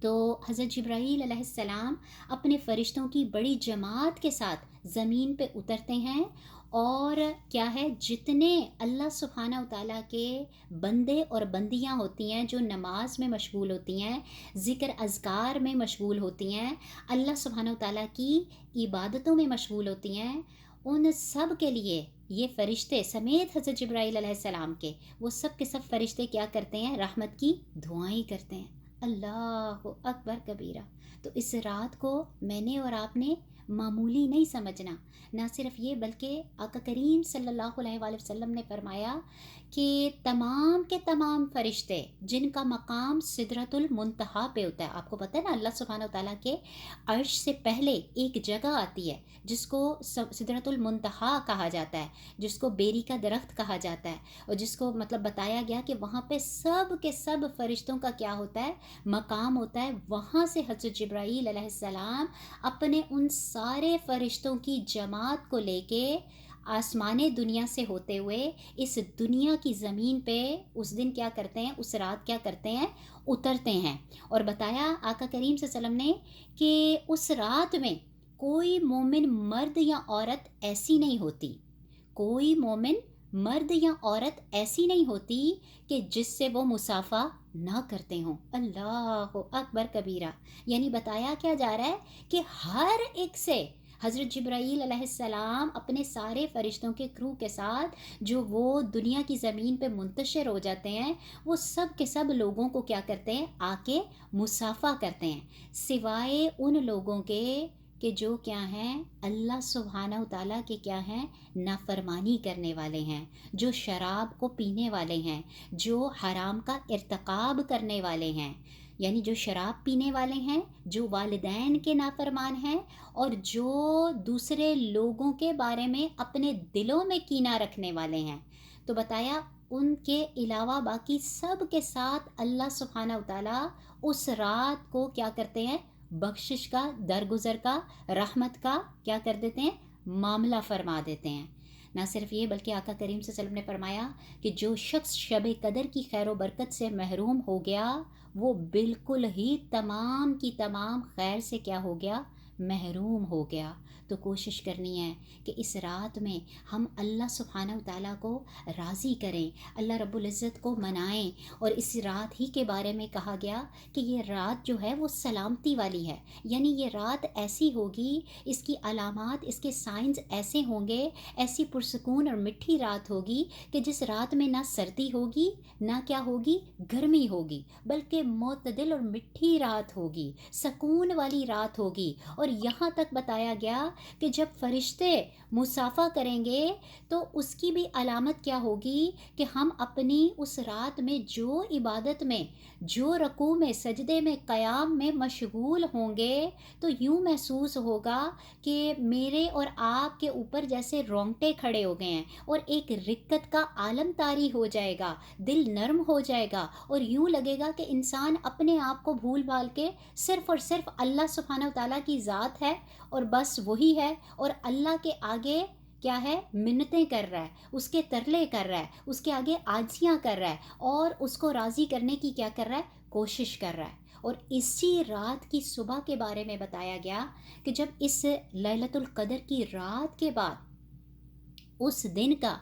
تو حضرت جبرائیل علیہ السلام اپنے فرشتوں کی بڑی جماعت کے ساتھ زمین پہ اترتے ہیں، اور کیا ہے، جتنے اللہ سبحانہ وتعالیٰ کے بندے اور بندیاں ہوتی ہیں جو نماز میں مشغول ہوتی ہیں، ذکر اذکار میں مشغول ہوتی ہیں، اللہ سبحانہ وتعالیٰ کی عبادتوں میں مشغول ہوتی ہیں، ان سب کے لیے یہ فرشتے سمیت حضرت جبرائیل علیہ السلام کے، وہ سب کے سب فرشتے کیا کرتے ہیں؟ رحمت کی دعائیں کرتے ہیں. اللہ اکبر کبیرہ. تو اس رات کو میں نے اور آپ نے معمولی نہیں سمجھنا۔ نہ صرف یہ بلکہ آقا کریم صلی اللہ علیہ وآلہ وسلم نے فرمایا کہ تمام کے تمام فرشتے جن کا مقام سدرۃ المنتہا پہ ہوتا ہے، آپ کو پتہ ہے نا اللہ سبحانہ وتعالیٰ کے عرش سے پہلے ایک جگہ آتی ہے جس کو سدرۃ المنتہا کہا جاتا ہے، جس کو بیری کا درخت کہا جاتا ہے، اور جس کو مطلب بتایا گیا کہ وہاں پہ سب کے سب فرشتوں کا کیا ہوتا ہے، مقام ہوتا ہے۔ وہاں سے حضرت جبرائیل علیہ السلام اپنے ان سارے فرشتوں کی جماعت کو لے کے آسمان دنیا سے ہوتے ہوئے اس دنیا کی زمین پہ اس دن کیا کرتے ہیں، اس رات کیا کرتے ہیں، اترتے ہیں۔ اور بتایا آقا کریم صلی اللہ علیہ وسلم نے کہ اس رات میں کوئی مومن مرد یا عورت ایسی نہیں ہوتی، کوئی مومن مرد یا عورت ایسی نہیں ہوتی کہ جس سے وہ مصافحہ نہ کرتے ہوں۔ اللہ اکبر کبیرہ، یعنی بتایا کیا جا رہا ہے کہ ہر ایک سے حضرت جبرائیل علیہ السلام اپنے سارے فرشتوں کے کرو کے ساتھ جو وہ دنیا کی زمین پہ منتشر ہو جاتے ہیں، وہ سب کے سب لوگوں کو کیا کرتے ہیں، آ کے مصافحہ کرتے ہیں، سوائے ان لوگوں کے کہ جو کیا ہیں، اللہ سبحانہ وتعالیٰ کے کیا ہیں، نافرمانی کرنے والے ہیں، جو شراب کو پینے والے ہیں، جو حرام کا ارتکاب کرنے والے ہیں، یعنی جو شراب پینے والے ہیں، جو والدین کے نافرمان ہیں، اور جو دوسرے لوگوں کے بارے میں اپنے دلوں میں کینہ رکھنے والے ہیں۔ تو بتایا ان کے علاوہ باقی سب کے ساتھ اللہ سبحانہ وتعالیٰ اس رات کو کیا کرتے ہیں، بخشش کا، درگزر کا، رحمت کا کیا کر دیتے ہیں، معاملہ فرما دیتے ہیں۔ نہ صرف یہ بلکہ آقا کریم صلی اللہ علیہ وسلم نے فرمایا کہ جو شخص شب قدر کی خیر و برکت سے محروم ہو گیا، وہ بالکل ہی تمام کی تمام خیر سے کیا ہو گیا، محروم ہو گیا۔ تو کوشش کرنی ہے کہ اس رات میں ہم اللہ سبحانہ وتعالیٰ کو راضی کریں، اللہ رب العزت کو منائیں۔ اور اس رات ہی کے بارے میں کہا گیا کہ یہ رات جو ہے وہ سلامتی والی ہے، یعنی یہ رات ایسی ہوگی، اس کی علامات، اس کے سائنز ایسے ہوں گے، ایسی پرسکون اور مٹھی رات ہوگی کہ جس رات میں نہ سردی ہوگی، نہ کیا ہوگی، گرمی ہوگی، بلکہ معتدل اور مٹھی رات ہوگی، سکون والی رات ہوگی۔ اور یہاں تک بتایا گیا کہ جب فرشتے مصافحہ کریں گے تو اس کی بھی علامت کیا ہوگی کہ ہم اپنی اس رات میں جو عبادت میں، جو رکوع میں، سجدے میں، قیام میں مشغول ہوں گے، تو یوں محسوس ہوگا کہ میرے اور آپ کے اوپر جیسے رونگٹے کھڑے ہو گئے ہیں، اور ایک رکت کا عالم طاری ہو جائے گا، دل نرم ہو جائے گا، اور یوں لگے گا کہ انسان اپنے آپ کو بھول بھال کے صرف اور صرف اللہ سبحانہ وتعالیٰ کی ذات ہے، اور بس وہی ہے، اور اللہ کے آگے کیا ہے، منتیں کر رہا ہے، اس کے ترلے کر رہا ہے، اس کے آگے عاجزیاں کر رہا ہے، اور اس کو راضی کرنے کی کیا کر رہا ہے، کوشش کر رہا ہے۔ اور اسی رات کی صبح کے بارے میں بتایا گیا کہ جب اس لیلۃ القدر کی رات کے بعد اس دن کا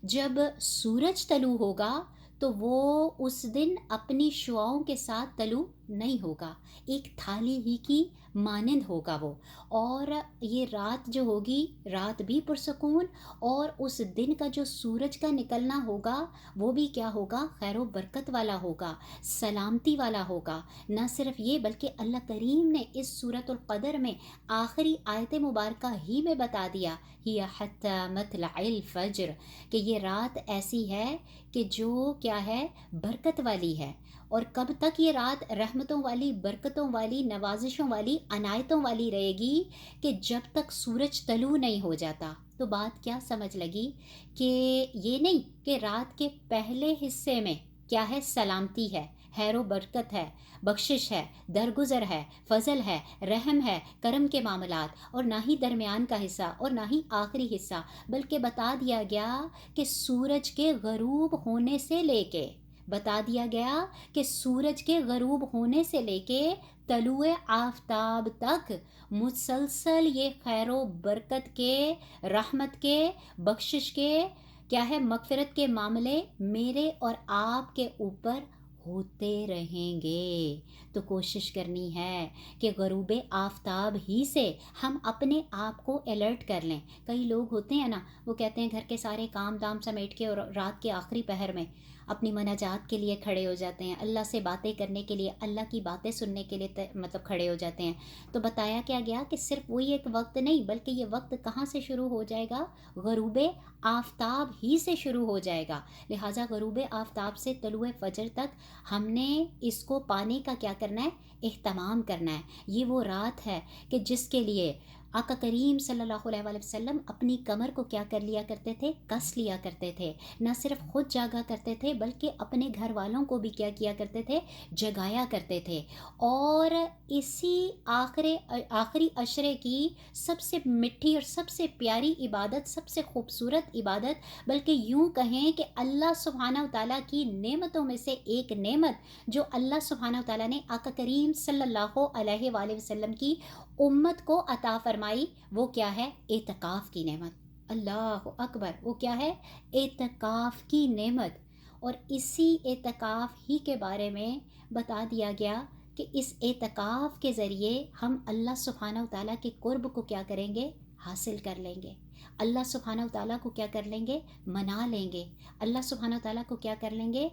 جب سورج طلوع ہوگا، تو وہ اس دن اپنی شعاؤں کے ساتھ طلوع نہیں ہوگا، ایک تھالی ہی کی مانند ہوگا وہ۔ اور یہ رات جو ہوگی، رات بھی پرسکون، اور اس دن کا جو سورج کا نکلنا ہوگا وہ بھی کیا ہوگا، خیر و برکت والا ہوگا، سلامتی والا ہوگا۔ نہ صرف یہ بلکہ اللہ کریم نے اس سورۃ القدر میں آخری آیت مبارکہ ہی میں بتا دیا، ہی حتی مطلع الفجر، کہ یہ رات ایسی ہے کہ جو کیا ہے، برکت والی ہے۔ اور کب تک یہ رات رحمتوں والی، برکتوں والی، نوازشوں والی، عنایتوں والی رہے گی، کہ جب تک سورج طلوع نہیں ہو جاتا۔ تو بات کیا سمجھ لگی کہ یہ نہیں کہ رات کے پہلے حصے میں کیا ہے، سلامتی ہے، خیر و برکت ہے، بخشش ہے، درگزر ہے، فضل ہے، رحم ہے، کرم کے معاملات، اور نہ ہی درمیان کا حصہ اور نہ ہی آخری حصہ، بلکہ بتا دیا گیا کہ سورج کے غروب ہونے سے لے کے، بتا دیا گیا کہ سورج کے غروب ہونے سے لے کے طلوع آفتاب تک مسلسل یہ خیر و برکت کے، رحمت کے، بخشش کے، کیا ہے، مغفرت کے معاملے میرے اور آپ کے اوپر ہوتے رہیں گے۔ تو کوشش کرنی ہے کہ غروب آفتاب ہی سے ہم اپنے آپ کو الرٹ کر لیں۔ کئی لوگ ہوتے ہیں نا، وہ کہتے ہیں گھر کے سارے کام دام سمیٹ کے اور رات کے آخری پہر میں اپنی مناجات کے لیے کھڑے ہو جاتے ہیں، اللہ سے باتیں کرنے کے لیے، اللہ کی باتیں سننے کے لیے مطلب کھڑے ہو جاتے ہیں۔ تو بتایا کیا گیا کہ صرف وہی ایک وقت نہیں، بلکہ یہ وقت کہاں سے شروع ہو جائے گا؟ غروب آفتاب ہی سے شروع ہو جائے گا۔ لہٰذا غروب آفتاب سے طلوع فجر تک ہم نے اس کو پانے کا کیا کرنا ہے؟ اہتمام کرنا ہے۔ یہ وہ رات ہے کہ جس کے لیے آقا کریم صلی اللہ علیہ وآلہ وسلم اپنی کمر کو کیا کر لیا کرتے تھے؟ کس لیا کرتے تھے۔ نہ صرف خود جاگا کرتے تھے بلکہ اپنے گھر والوں کو بھی کیا کیا کرتے تھے؟ جگایا کرتے تھے۔ اور اسی آخری عشرے کی سب سے مٹھی اور سب سے پیاری عبادت، سب سے خوبصورت عبادت، بلکہ یوں کہیں کہ اللہ سبحانہ و تعالیٰ کی نعمتوں میں سے ایک نعمت جو اللہ سبحانہ و تعالیٰ نے آقا کریم صلی اللہ علیہ وآلہ وسلم کی امت کو عطا فرمائی، وہ کیا ہے؟ اعتکاف کی نعمت۔ اللہ اکبر! وہ کیا ہے؟ اعتکاف کی نعمت۔ اور اسی اعتکاف ہی کے بارے میں بتا دیا گیا کہ اس اعتکاف کے ذریعے ہم اللہ سبحانہ و تعالیٰ کے قرب کو کیا کریں گے؟ حاصل کر لیں گے۔ اللہ سبحانہ و تعالیٰ کو کیا کر لیں گے؟ منا لیں گے۔ اللہ سبحانہ و تعالیٰ کو کیا کر لیں گے؟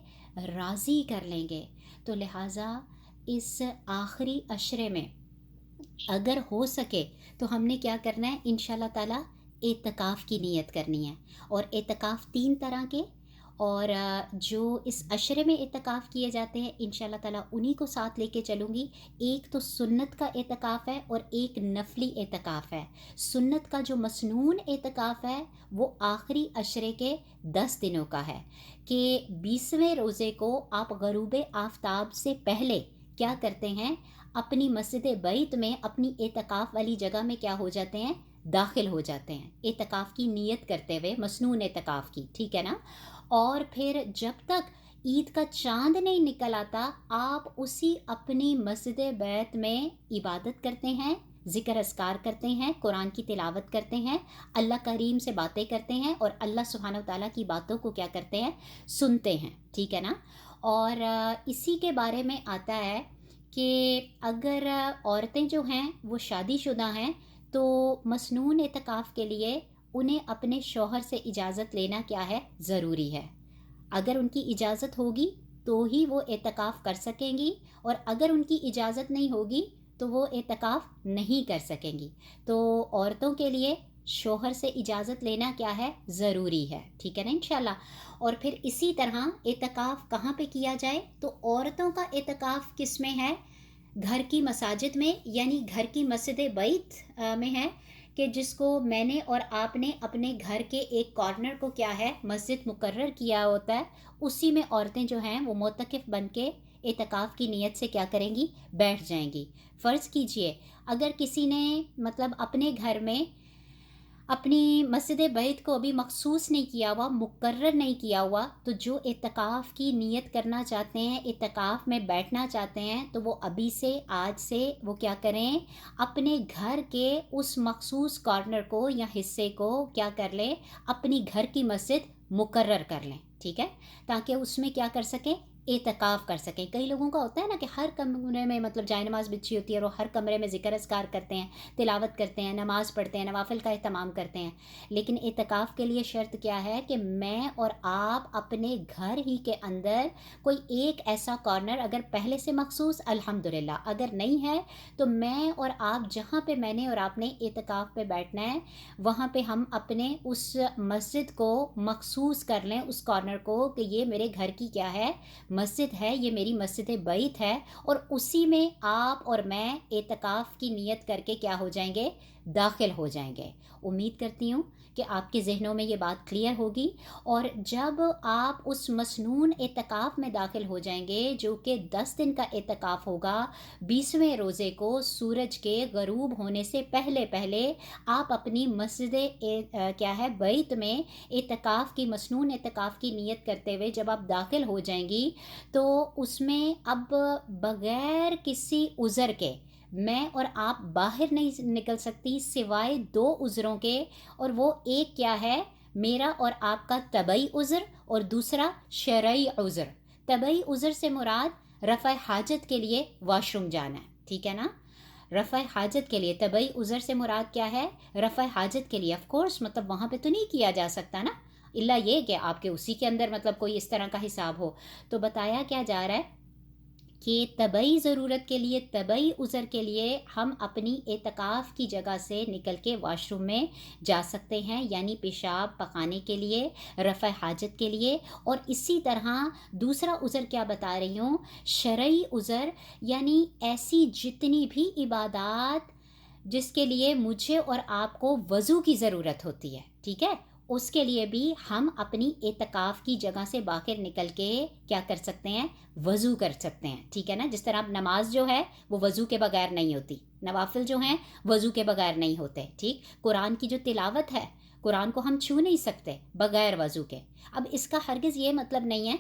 راضی کر لیں گے۔ تو لہٰذا اس آخری عشرے میں اگر ہو سکے تو ہم نے کیا کرنا ہے؟ انشاءاللہ تعالیٰ اعتکاف کی نیت کرنی ہے۔ اور اعتکاف 3 طرح کے، اور جو اس عشرے میں اعتکاف کیے جاتے ہیں انشاءاللہ تعالیٰ انہی کو ساتھ لے کے چلوں گی۔ ایک تو سنت کا اعتکاف ہے اور ایک نفلی اعتکاف ہے۔ سنت کا جو مسنون اعتکاف ہے وہ آخری عشرے کے 10 دنوں کا ہے کہ 20ویں روزے کو آپ غروب آفتاب سے پہلے کیا کرتے ہیں؟ اپنی مسجد بیت میں اپنی اعتکاف والی جگہ میں کیا ہو جاتے ہیں؟ داخل ہو جاتے ہیں، اعتکاف کی نیت کرتے ہوئے، مسنون اعتکاف کی، ٹھیک ہے نا؟ اور پھر جب تک عید کا چاند نہیں نکل آتا آپ اسی اپنی مسجد بیت میں عبادت کرتے ہیں، ذکر اذکار کرتے ہیں، قرآن کی تلاوت کرتے ہیں، اللہ کریم سے باتیں کرتے ہیں، اور اللہ سبحانہ و تعالیٰ کی باتوں کو کیا کرتے ہیں؟ سنتے ہیں، ٹھیک ہے نا؟ اور اسی کے بارے میں آتا ہے کہ اگر عورتیں جو ہیں وہ شادی شدہ ہیں تو مسنون اعتکاف کے لیے انہیں اپنے شوہر سے اجازت لینا کیا ہے؟ ضروری ہے۔ اگر ان کی اجازت ہوگی تو ہی وہ اعتکاف کر سکیں گی، اور اگر ان کی اجازت نہیں ہوگی تو وہ اعتکاف نہیں کر سکیں گی۔ تو عورتوں کے لیے شوہر سے اجازت لینا کیا ہے؟ ضروری ہے، ٹھیک ہے نا انشاءاللہ۔ اور پھر اسی طرح اعتکاف کہاں پہ کیا جائے؟ تو عورتوں کا اعتکاف کس میں ہے؟ گھر کی مساجد میں، یعنی گھر کی مسجد بیت میں ہے، کہ جس کو میں نے اور آپ نے اپنے گھر کے ایک کارنر کو کیا ہے؟ مسجد مقرر کیا ہوتا ہے، اسی میں عورتیں جو ہیں وہ معتکف بن کے اعتکاف کی نیت سے کیا کریں گی؟ بیٹھ جائیں گی۔ فرض کیجئے اگر کسی نے مطلب اپنے گھر میں اپنی مسجد بیت کو ابھی مخصوص نہیں کیا ہوا، مقرر نہیں کیا ہوا، تو جو اعتکاف کی نیت کرنا چاہتے ہیں، اعتکاف میں بیٹھنا چاہتے ہیں، تو وہ ابھی سے، آج سے وہ کیا کریں؟ اپنے گھر کے اس مخصوص کارنر کو یا حصے کو کیا کر لیں؟ اپنی گھر کی مسجد مقرر کر لیں، ٹھیک ہے؟ تاکہ اس میں کیا کر سکیں؟ اعتکاف کر سکیں۔ کئی لوگوں کا ہوتا ہے نا کہ ہر کمرے میں مطلب جائے نماز بچھی ہوتی ہے اور وہ ہر کمرے میں ذکر اذکار کرتے ہیں، تلاوت کرتے ہیں، نماز پڑھتے ہیں، نوافل کا اہتمام کرتے ہیں۔ لیکن اعتکاف کے لیے شرط کیا ہے؟ کہ میں اور آپ اپنے گھر ہی کے اندر کوئی ایک ایسا کارنر اگر پہلے سے مخصوص الحمدللہ، اگر نہیں ہے تو میں اور آپ جہاں پہ میں نے اور آپ نے اعتکاف پہ بیٹھنا ہے وہاں پہ ہم اپنے اس مسجد کو مخصوص کر لیں، اس کارنر کو، کہ یہ میرے گھر کی کیا ہے؟ مسجد ہے، یہ میری مسجد بیت ہے، اور اسی میں آپ اور میں اعتکاف کی نیت کر کے کیا ہو جائیں گے؟ داخل ہو جائیں گے۔ امید کرتی ہوں کہ آپ کے ذہنوں میں یہ بات کلیئر ہوگی۔ اور جب آپ اس مسنون اعتکاف میں داخل ہو جائیں گے جو کہ 10 دن کا اعتکاف ہوگا، 20ویں روزے کو سورج کے غروب ہونے سے پہلے پہلے آپ اپنی مسجد کیا ہے؟ بیت میں اعتکاف کی، مسنون اعتکاف کی نیت کرتے ہوئے جب آپ داخل ہو جائیں گی تو اس میں اب بغیر کسی عذر کے میں اور آپ باہر نہیں نکل سکتی سوائے 2 عذروں کے، اور وہ ایک کیا ہے؟ میرا اور آپ کا طبعی عذر، اور دوسرا شرعی عذر۔ طبعی عذر سے مراد رفع حاجت کے لیے واش روم جانا ہے، ٹھیک ہے نا؟ رفع حاجت کے لیے طبعی عذر سے مراد کیا ہے؟ رفع حاجت کے لیے، آف کورس مطلب وہاں پہ تو نہیں کیا جا سکتا نا، الا یہ کہ آپ کے اسی کے اندر مطلب کوئی اس طرح کا حساب ہو. تو بتایا کیا جا رہا ہے کہ طبعی ضرورت کے لیے، طبعی عذر کے لیے ہم اپنی اعتکاف کی جگہ سے نکل کے واش روم میں جا سکتے ہیں، یعنی پیشاب پخانے کے لیے، رفع حاجت کے لیے. اور اسی طرح دوسرا عذر کیا بتا رہی ہوں، شرعی عذر، یعنی ایسی جتنی بھی عبادات جس کے لیے مجھے اور آپ کو وضو کی ضرورت ہوتی ہے، ٹھیک ہے، اس کے لیے بھی ہم اپنی اعتکاف کی جگہ سے باہر نکل کے کیا کر سکتے ہیں، وضو کر سکتے ہیں، ٹھیک ہے نا. جس طرح اب نماز جو ہے وہ وضو کے بغیر نہیں ہوتی، نوافل جو ہیں وضو کے بغیر نہیں ہوتے، ٹھیک. قرآن کی جو تلاوت ہے، قرآن کو ہم چھو نہیں سکتے بغیر وضو کے. اب اس کا ہرگز یہ مطلب نہیں ہے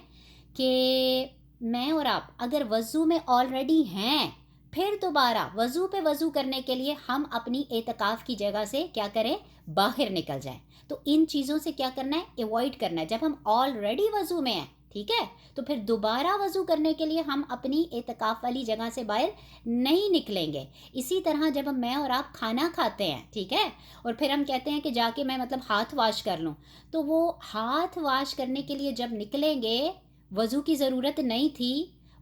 کہ میں اور آپ اگر وضو میں آلریڈی ہیں پھر دوبارہ وضو پہ وضو کرنے کے لیے ہم اپنی اعتکاف کی جگہ سے کیا کریں، باہر نکل جائیں. تو ان چیزوں سے کیا کرنا ہے، ایوائڈ کرنا ہے. جب ہم آلریڈی وضو میں ہیں، ٹھیک ہے، تو پھر دوبارہ وضو کرنے کے لیے ہم اپنی اعتکاف والی جگہ سے باہر نہیں نکلیں گے. اسی طرح جب میں اور آپ کھانا کھاتے ہیں، ٹھیک ہے، اور پھر ہم کہتے ہیں کہ جا کے میں مطلب ہاتھ واش کر لوں، تو وہ ہاتھ واش کرنے کے لیے جب نکلیں گے، وضو کی ضرورت نہیں تھی،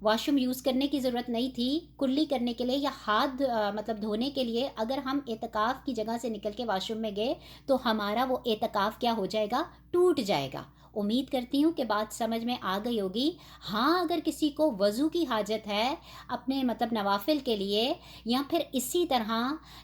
واش روم یوز کرنے کی ضرورت نہیں تھی، کلی کرنے کے لیے یا ہاتھ مطلب دھونے کے لیے اگر ہم اعتکاف کی جگہ سے نکل کے واش روم میں گئے تو ہمارا وہ اعتکاف کیا ہو جائے گا، ٹوٹ جائے گا. امید کرتی ہوں کہ بات سمجھ میں آ گئی ہوگی. ہاں اگر کسی کو وضو کی حاجت ہے اپنے مطلب نوافل کے لیے، یا پھر اسی طرح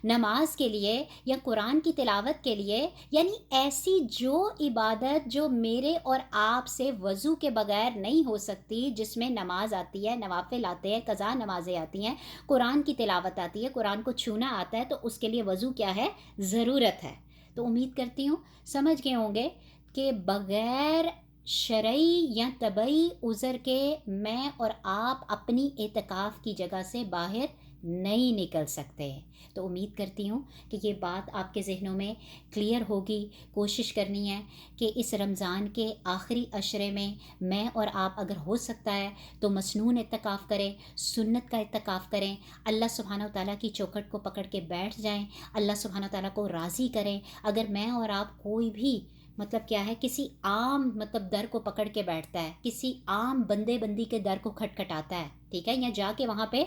نماز کے لیے یا قرآن کی تلاوت کے لیے، یعنی ایسی جو عبادت جو میرے اور آپ سے وضو کے بغیر نہیں ہو سکتی، جس میں نماز آتی ہے، نوافل آتے ہیں، قضا نمازیں آتی ہیں، قرآن کی تلاوت آتی ہے، قرآن کو چھونا آتا ہے، تو اس کے لیے وضو کیا ہے، ضرورت ہے. تو امید کرتی ہوں سمجھ گئے ہوں گے کہ بغیر شرعی یا طبعی عذر کے میں اور آپ اپنی اعتکاف کی جگہ سے باہر نہیں نکل سکتے. تو امید کرتی ہوں کہ یہ بات آپ کے ذہنوں میں کلیئر ہوگی. کوشش کرنی ہے کہ اس رمضان کے آخری عشرے میں اور آپ اگر ہو سکتا ہے تو مسنون اعتکاف کریں، سنت کا اعتکاف کریں، اللہ سبحانہ و تعالیٰ کی چوکھٹ کو پکڑ کے بیٹھ جائیں، اللہ سبحانہ و تعالیٰ کو راضی کریں. اگر میں اور آپ کوئی بھی مطلب کیا ہے کسی عام مطلب در کو پکڑ کے بیٹھتا ہے، کسی عام بندے بندی کے در کو کھٹکھٹاتا ہے، ٹھیک ہے، یا جا کے وہاں پہ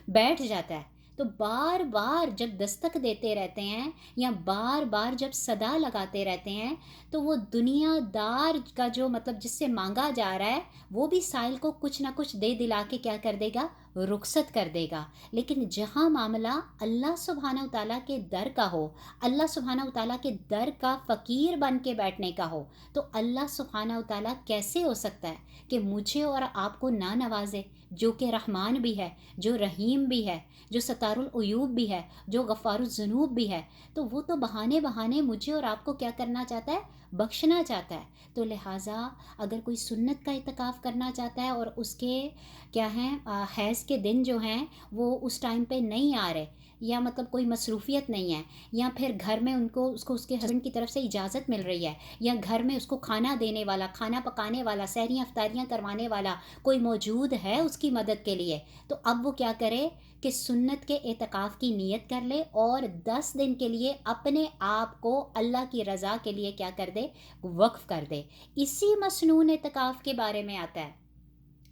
بیٹھ جاتا ہے، تو بار بار جب دستک دیتے رہتے ہیں یا بار بار جب صدا لگاتے رہتے ہیں، تو وہ دنیا دار کا جو مطلب جس سے مانگا جا رہا ہے وہ بھی سائل کو کچھ نہ کچھ دے دلا کے کیا کر دے گا، رخصت کر دے گا. لیکن جہاں معاملہ اللہ سبحانہ و تعالیٰ کے در کا ہو، اللہ سبحانہ و تعالیٰ کے در کا فقیر بن کے بیٹھنے کا ہو، تو اللہ سبحانہ و تعالیٰ کیسے ہو سکتا ہے کہ مجھے اور آپ کو نہ نوازے، جو کہ رحمان بھی ہے، جو رحیم بھی ہے، جو ستار العیوب بھی ہے، جو غفار الذنوب بھی ہے. تو وہ تو بہانے بہانے مجھے اور آپ کو کیا کرنا چاہتا ہے، بخشنا چاہتا ہے. تو لہٰذا اگر کوئی سنت کا اعتکاف کرنا چاہتا ہے اور اس کے کیا ہیں حیض کے دن جو ہیں وہ اس ٹائم پہ نہیں آ رہے، یا مطلب کوئی مصروفیت نہیں ہے، یا پھر گھر میں اس کو اس کے ہسبینڈ کی طرف سے اجازت مل رہی ہے، یا گھر میں اس کو کھانا دینے والا، کھانا پکانے والا، سحریاں افطاریاں کروانے والا کوئی موجود ہے اس کی مدد کے لیے، تو اب وہ کیا کرے کہ سنت کے اعتکاف کی نیت کر لے اور 10 دن کے لیے اپنے آپ کو اللہ کی رضا کے لیے کیا کر دے، وقف کر دے. اسی مسنون اعتکاف کے بارے میں آتا ہے.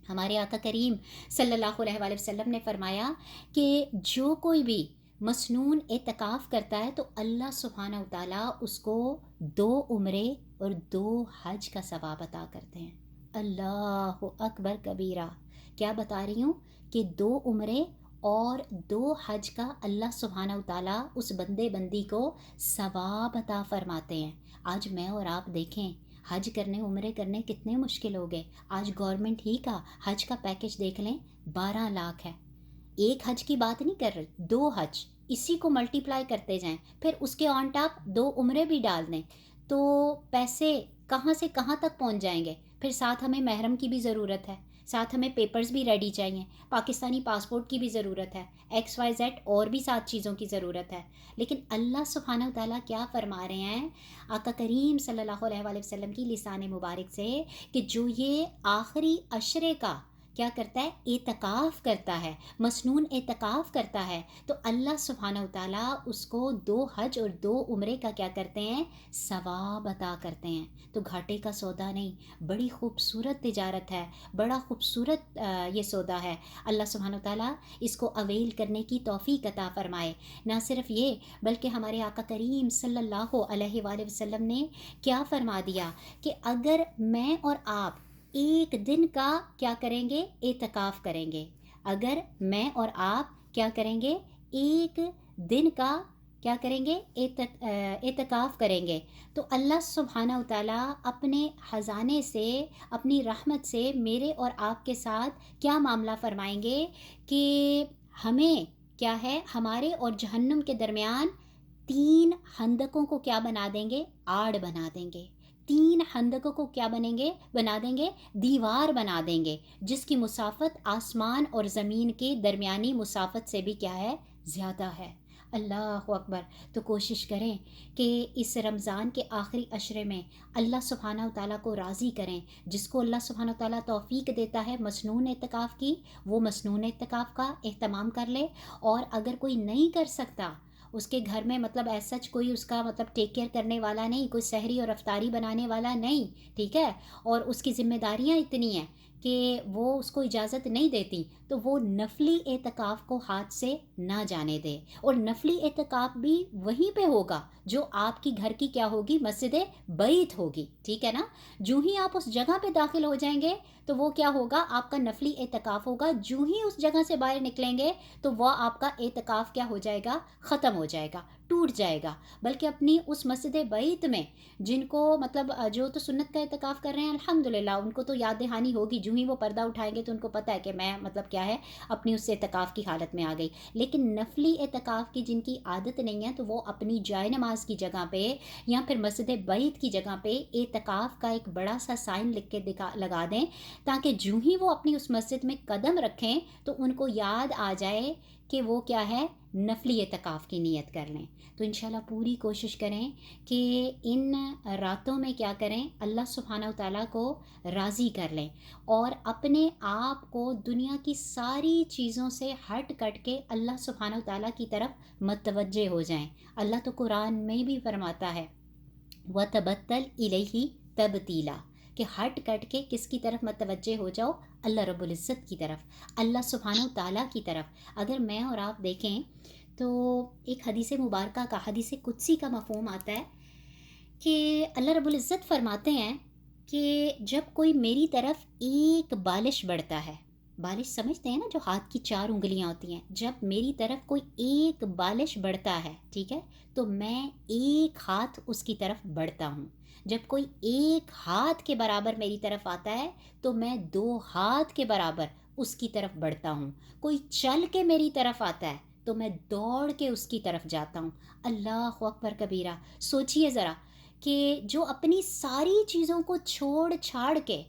ہمارے آقا کریم صلی اللہ علیہ وآلہ وسلم نے فرمایا کہ جو کوئی بھی مسنون اعتکاف کرتا ہے تو اللہ سبحانہ و تعالیٰ اس کو 2 عمرے اور 2 حج کا ثواب عطا کرتے ہیں. اللہ اکبر کبیرہ. کیا بتا رہی ہوں کہ 2 عمرے اور 2 حج کا اللہ سبحانہ و تعالیٰ اس بندے بندی کو ثواب عطا فرماتے ہیں. آج میں اور آپ دیکھیں حج کرنے، عمرے کرنے کتنے مشکل ہو گئے. آج گورنمنٹ ہی کا حج کا پیکج دیکھ لیں 12 لاکھ ہے. ایک حج کی بات نہیں کر رہی، 2 حج، اسی کو ملٹیپلائی کرتے جائیں، پھر اس کے آن ٹاپ 2 عمرے بھی ڈال دیں تو پیسے کہاں سے کہاں تک پہنچ جائیں گے. پھر ساتھ ہمیں محرم کی بھی ضرورت ہے، ساتھ ہمیں پیپرز بھی ریڈی چاہیے، پاکستانی پاسپورٹ کی بھی ضرورت ہے، XYZ اور بھی 7 چیزوں کی ضرورت ہے. لیکن اللہ سبحانہ و تعالیٰ کیا فرما رہے ہیں آقا کریم صلی اللہ علیہ وآلہ وسلم کی لسان مبارک سے کہ جو یہ آخری عشرے کا کیا کرتا ہے؟ اعتکاف کرتا ہے، مسنون اعتکاف کرتا ہے، تو اللہ سبحانہ و تعالیٰ اس کو 2 حج اور 2 عمرے کا کیا کرتے ہیں؟ ثواب عطا کرتے ہیں۔ تو گھاٹے کا سودا نہیں، بڑی خوبصورت تجارت ہے، بڑا خوبصورت یہ سودا ہے۔ اللہ سبحانہ و تعالیٰ اس کو اویل کرنے کی توفیق عطا فرمائے۔ نہ صرف یہ بلکہ ہمارے آقا کریم صلی اللہ علیہ وآلہ وسلم نے کیا فرما دیا کہ اگر میں اور آپ ایک دن کا کیا کریں گے؟ اعتکاف کریں گے۔ اگر میں اور آپ کیا کریں گے؟ ایک دن کا کیا کریں گے؟ اعتکاف کریں گے، تو اللہ سبحانہ و تعالیٰ اپنے خزانے سے، اپنی رحمت سے میرے اور آپ کے ساتھ کیا معاملہ فرمائیں گے کہ ہمیں کیا ہے؟ ہمارے اور جہنم کے درمیان 3 خندقوں کو کیا بنا دیں گے؟ آڑ بنا دیں گے۔ 3 خندقوں کو کیا بنا دیں گے؟ دیوار بنا دیں گے، جس کی مسافت آسمان اور زمین کے درمیانی مسافت سے بھی کیا ہے؟ زیادہ ہے۔ اللہ اکبر۔ تو کوشش کریں کہ اس رمضان کے آخری عشرے میں اللہ سبحانہ و تعالیٰ کو راضی کریں۔ جس کو اللہ سبحانہ و تعالیٰ توفیق دیتا ہے مسنون اعتکاف کی، وہ مسنون اعتکاف کا اہتمام کر لے، اور اگر کوئی نہیں کر سکتا، اس کے گھر میں مطلب ایسا کوئی اس کا مطلب ٹیک کیئر کرنے والا نہیں، کوئی سحری اور افطاری بنانے والا نہیں، ٹھیک ہے، اور اس کی ذمہ داریاں اتنی ہیں کہ وہ اس کو اجازت نہیں دیتی، تو وہ نفلی اعتکاف کو ہاتھ سے نہ جانے دے۔ اور نفلی اعتکاف بھی وہیں پہ ہوگا جو آپ کی گھر کی کیا ہوگی؟ مسجد بیت ہوگی، ٹھیک ہے نا۔ جو ہی آپ اس جگہ پہ داخل ہو جائیں گے تو وہ کیا ہوگا؟ آپ کا نفلی اعتکاف ہوگا۔ جو ہی اس جگہ سے باہر نکلیں گے تو وہ آپ کا اعتکاف کیا ہو جائے گا؟ ختم ہو جائے گا، ٹوٹ جائے گا۔ بلکہ اپنی اس مسجد بیت میں جن کو مطلب جو تو سنت کا اعتکاف کر رہے ہیں الحمدللہ، ان کو تو یاد دہانی ہوگی، جو ہی وہ پردہ اٹھائیں گے تو ان کو پتہ ہے کہ میں مطلب کیا ہے؟ اپنی اس اعتکاف کی حالت میں آ گئی۔ لیکن نفلی اعتکاف کی جن کی عادت نہیں ہے تو وہ اپنی جائے نماز کی جگہ پہ یا پھر مسجد بیت کی جگہ پہ اعتکاف کا ایک بڑا سا سائن لکھ کے لگا دیں، تاکہ جو ہی وہ اپنی اس مسجد میں قدم رکھیں تو ان کو یاد آ جائے کہ وہ کیا ہے؟ نفلی اعتکاف کی نیت کر لیں۔ تو انشاءاللہ پوری کوشش کریں کہ ان راتوں میں کیا کریں؟ اللہ سبحانہ و تعالیٰ کو راضی کر لیں، اور اپنے آپ کو دنیا کی ساری چیزوں سے ہٹ کٹ کے اللہ سبحانہ و تعالیٰ کی طرف متوجہ ہو جائیں۔ اللہ تو قرآن میں بھی فرماتا ہے وَتَبَتَّلْ إِلَيْهِ تَبْتِيلًا، کہ ہٹ کٹ کے کس کی طرف متوجہ ہو جاؤ؟ اللہ رب العزت کی طرف، اللہ سبحانہ و تعالیٰ کی طرف۔ اگر میں اور آپ دیکھیں تو ایک حدیث مبارکہ کا، حدیث قدسی کا مفہوم آتا ہے کہ اللہ رب العزت فرماتے ہیں کہ جب کوئی میری طرف ایک بالش بڑھتا ہے، بالش سمجھتے ہیں نا، جو ہاتھ کی 4 انگلیاں ہوتی ہیں، جب میری طرف کوئی ایک بالش بڑھتا ہے، ٹھیک ہے، تو میں ایک ہاتھ اس کی طرف بڑھتا ہوں۔ جب کوئی ایک ہاتھ کے برابر میری طرف آتا ہے تو میں 2 ہاتھ کے برابر اس کی طرف بڑھتا ہوں۔ کوئی چل کے میری طرف آتا ہے تو میں دوڑ کے اس کی طرف جاتا ہوں۔ اللہ اکبر کبیرہ۔ سوچئے ذرا کہ جو اپنی ساری چیزوں کو چھوڑ چھاڑ کے،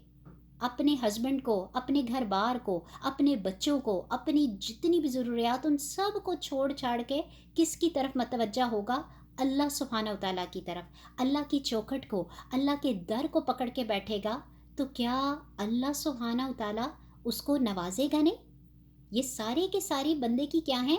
اپنے ہسبینڈ کو، اپنے گھر بار کو، اپنے بچوں کو، اپنی جتنی بھی ضروریات، ان سب کو چھوڑ چھاڑ کے کس کی طرف متوجہ ہوگا؟ اللہ سبحانہ و تعالیٰ کی طرف، اللہ کی چوکھٹ کو، اللہ کے در کو پکڑ کے بیٹھے گا، تو کیا اللہ سبحانہ و تعالیٰ اس کو نوازے گا نہیں؟ یہ سارے کے ساری بندے کی کیا ہیں؟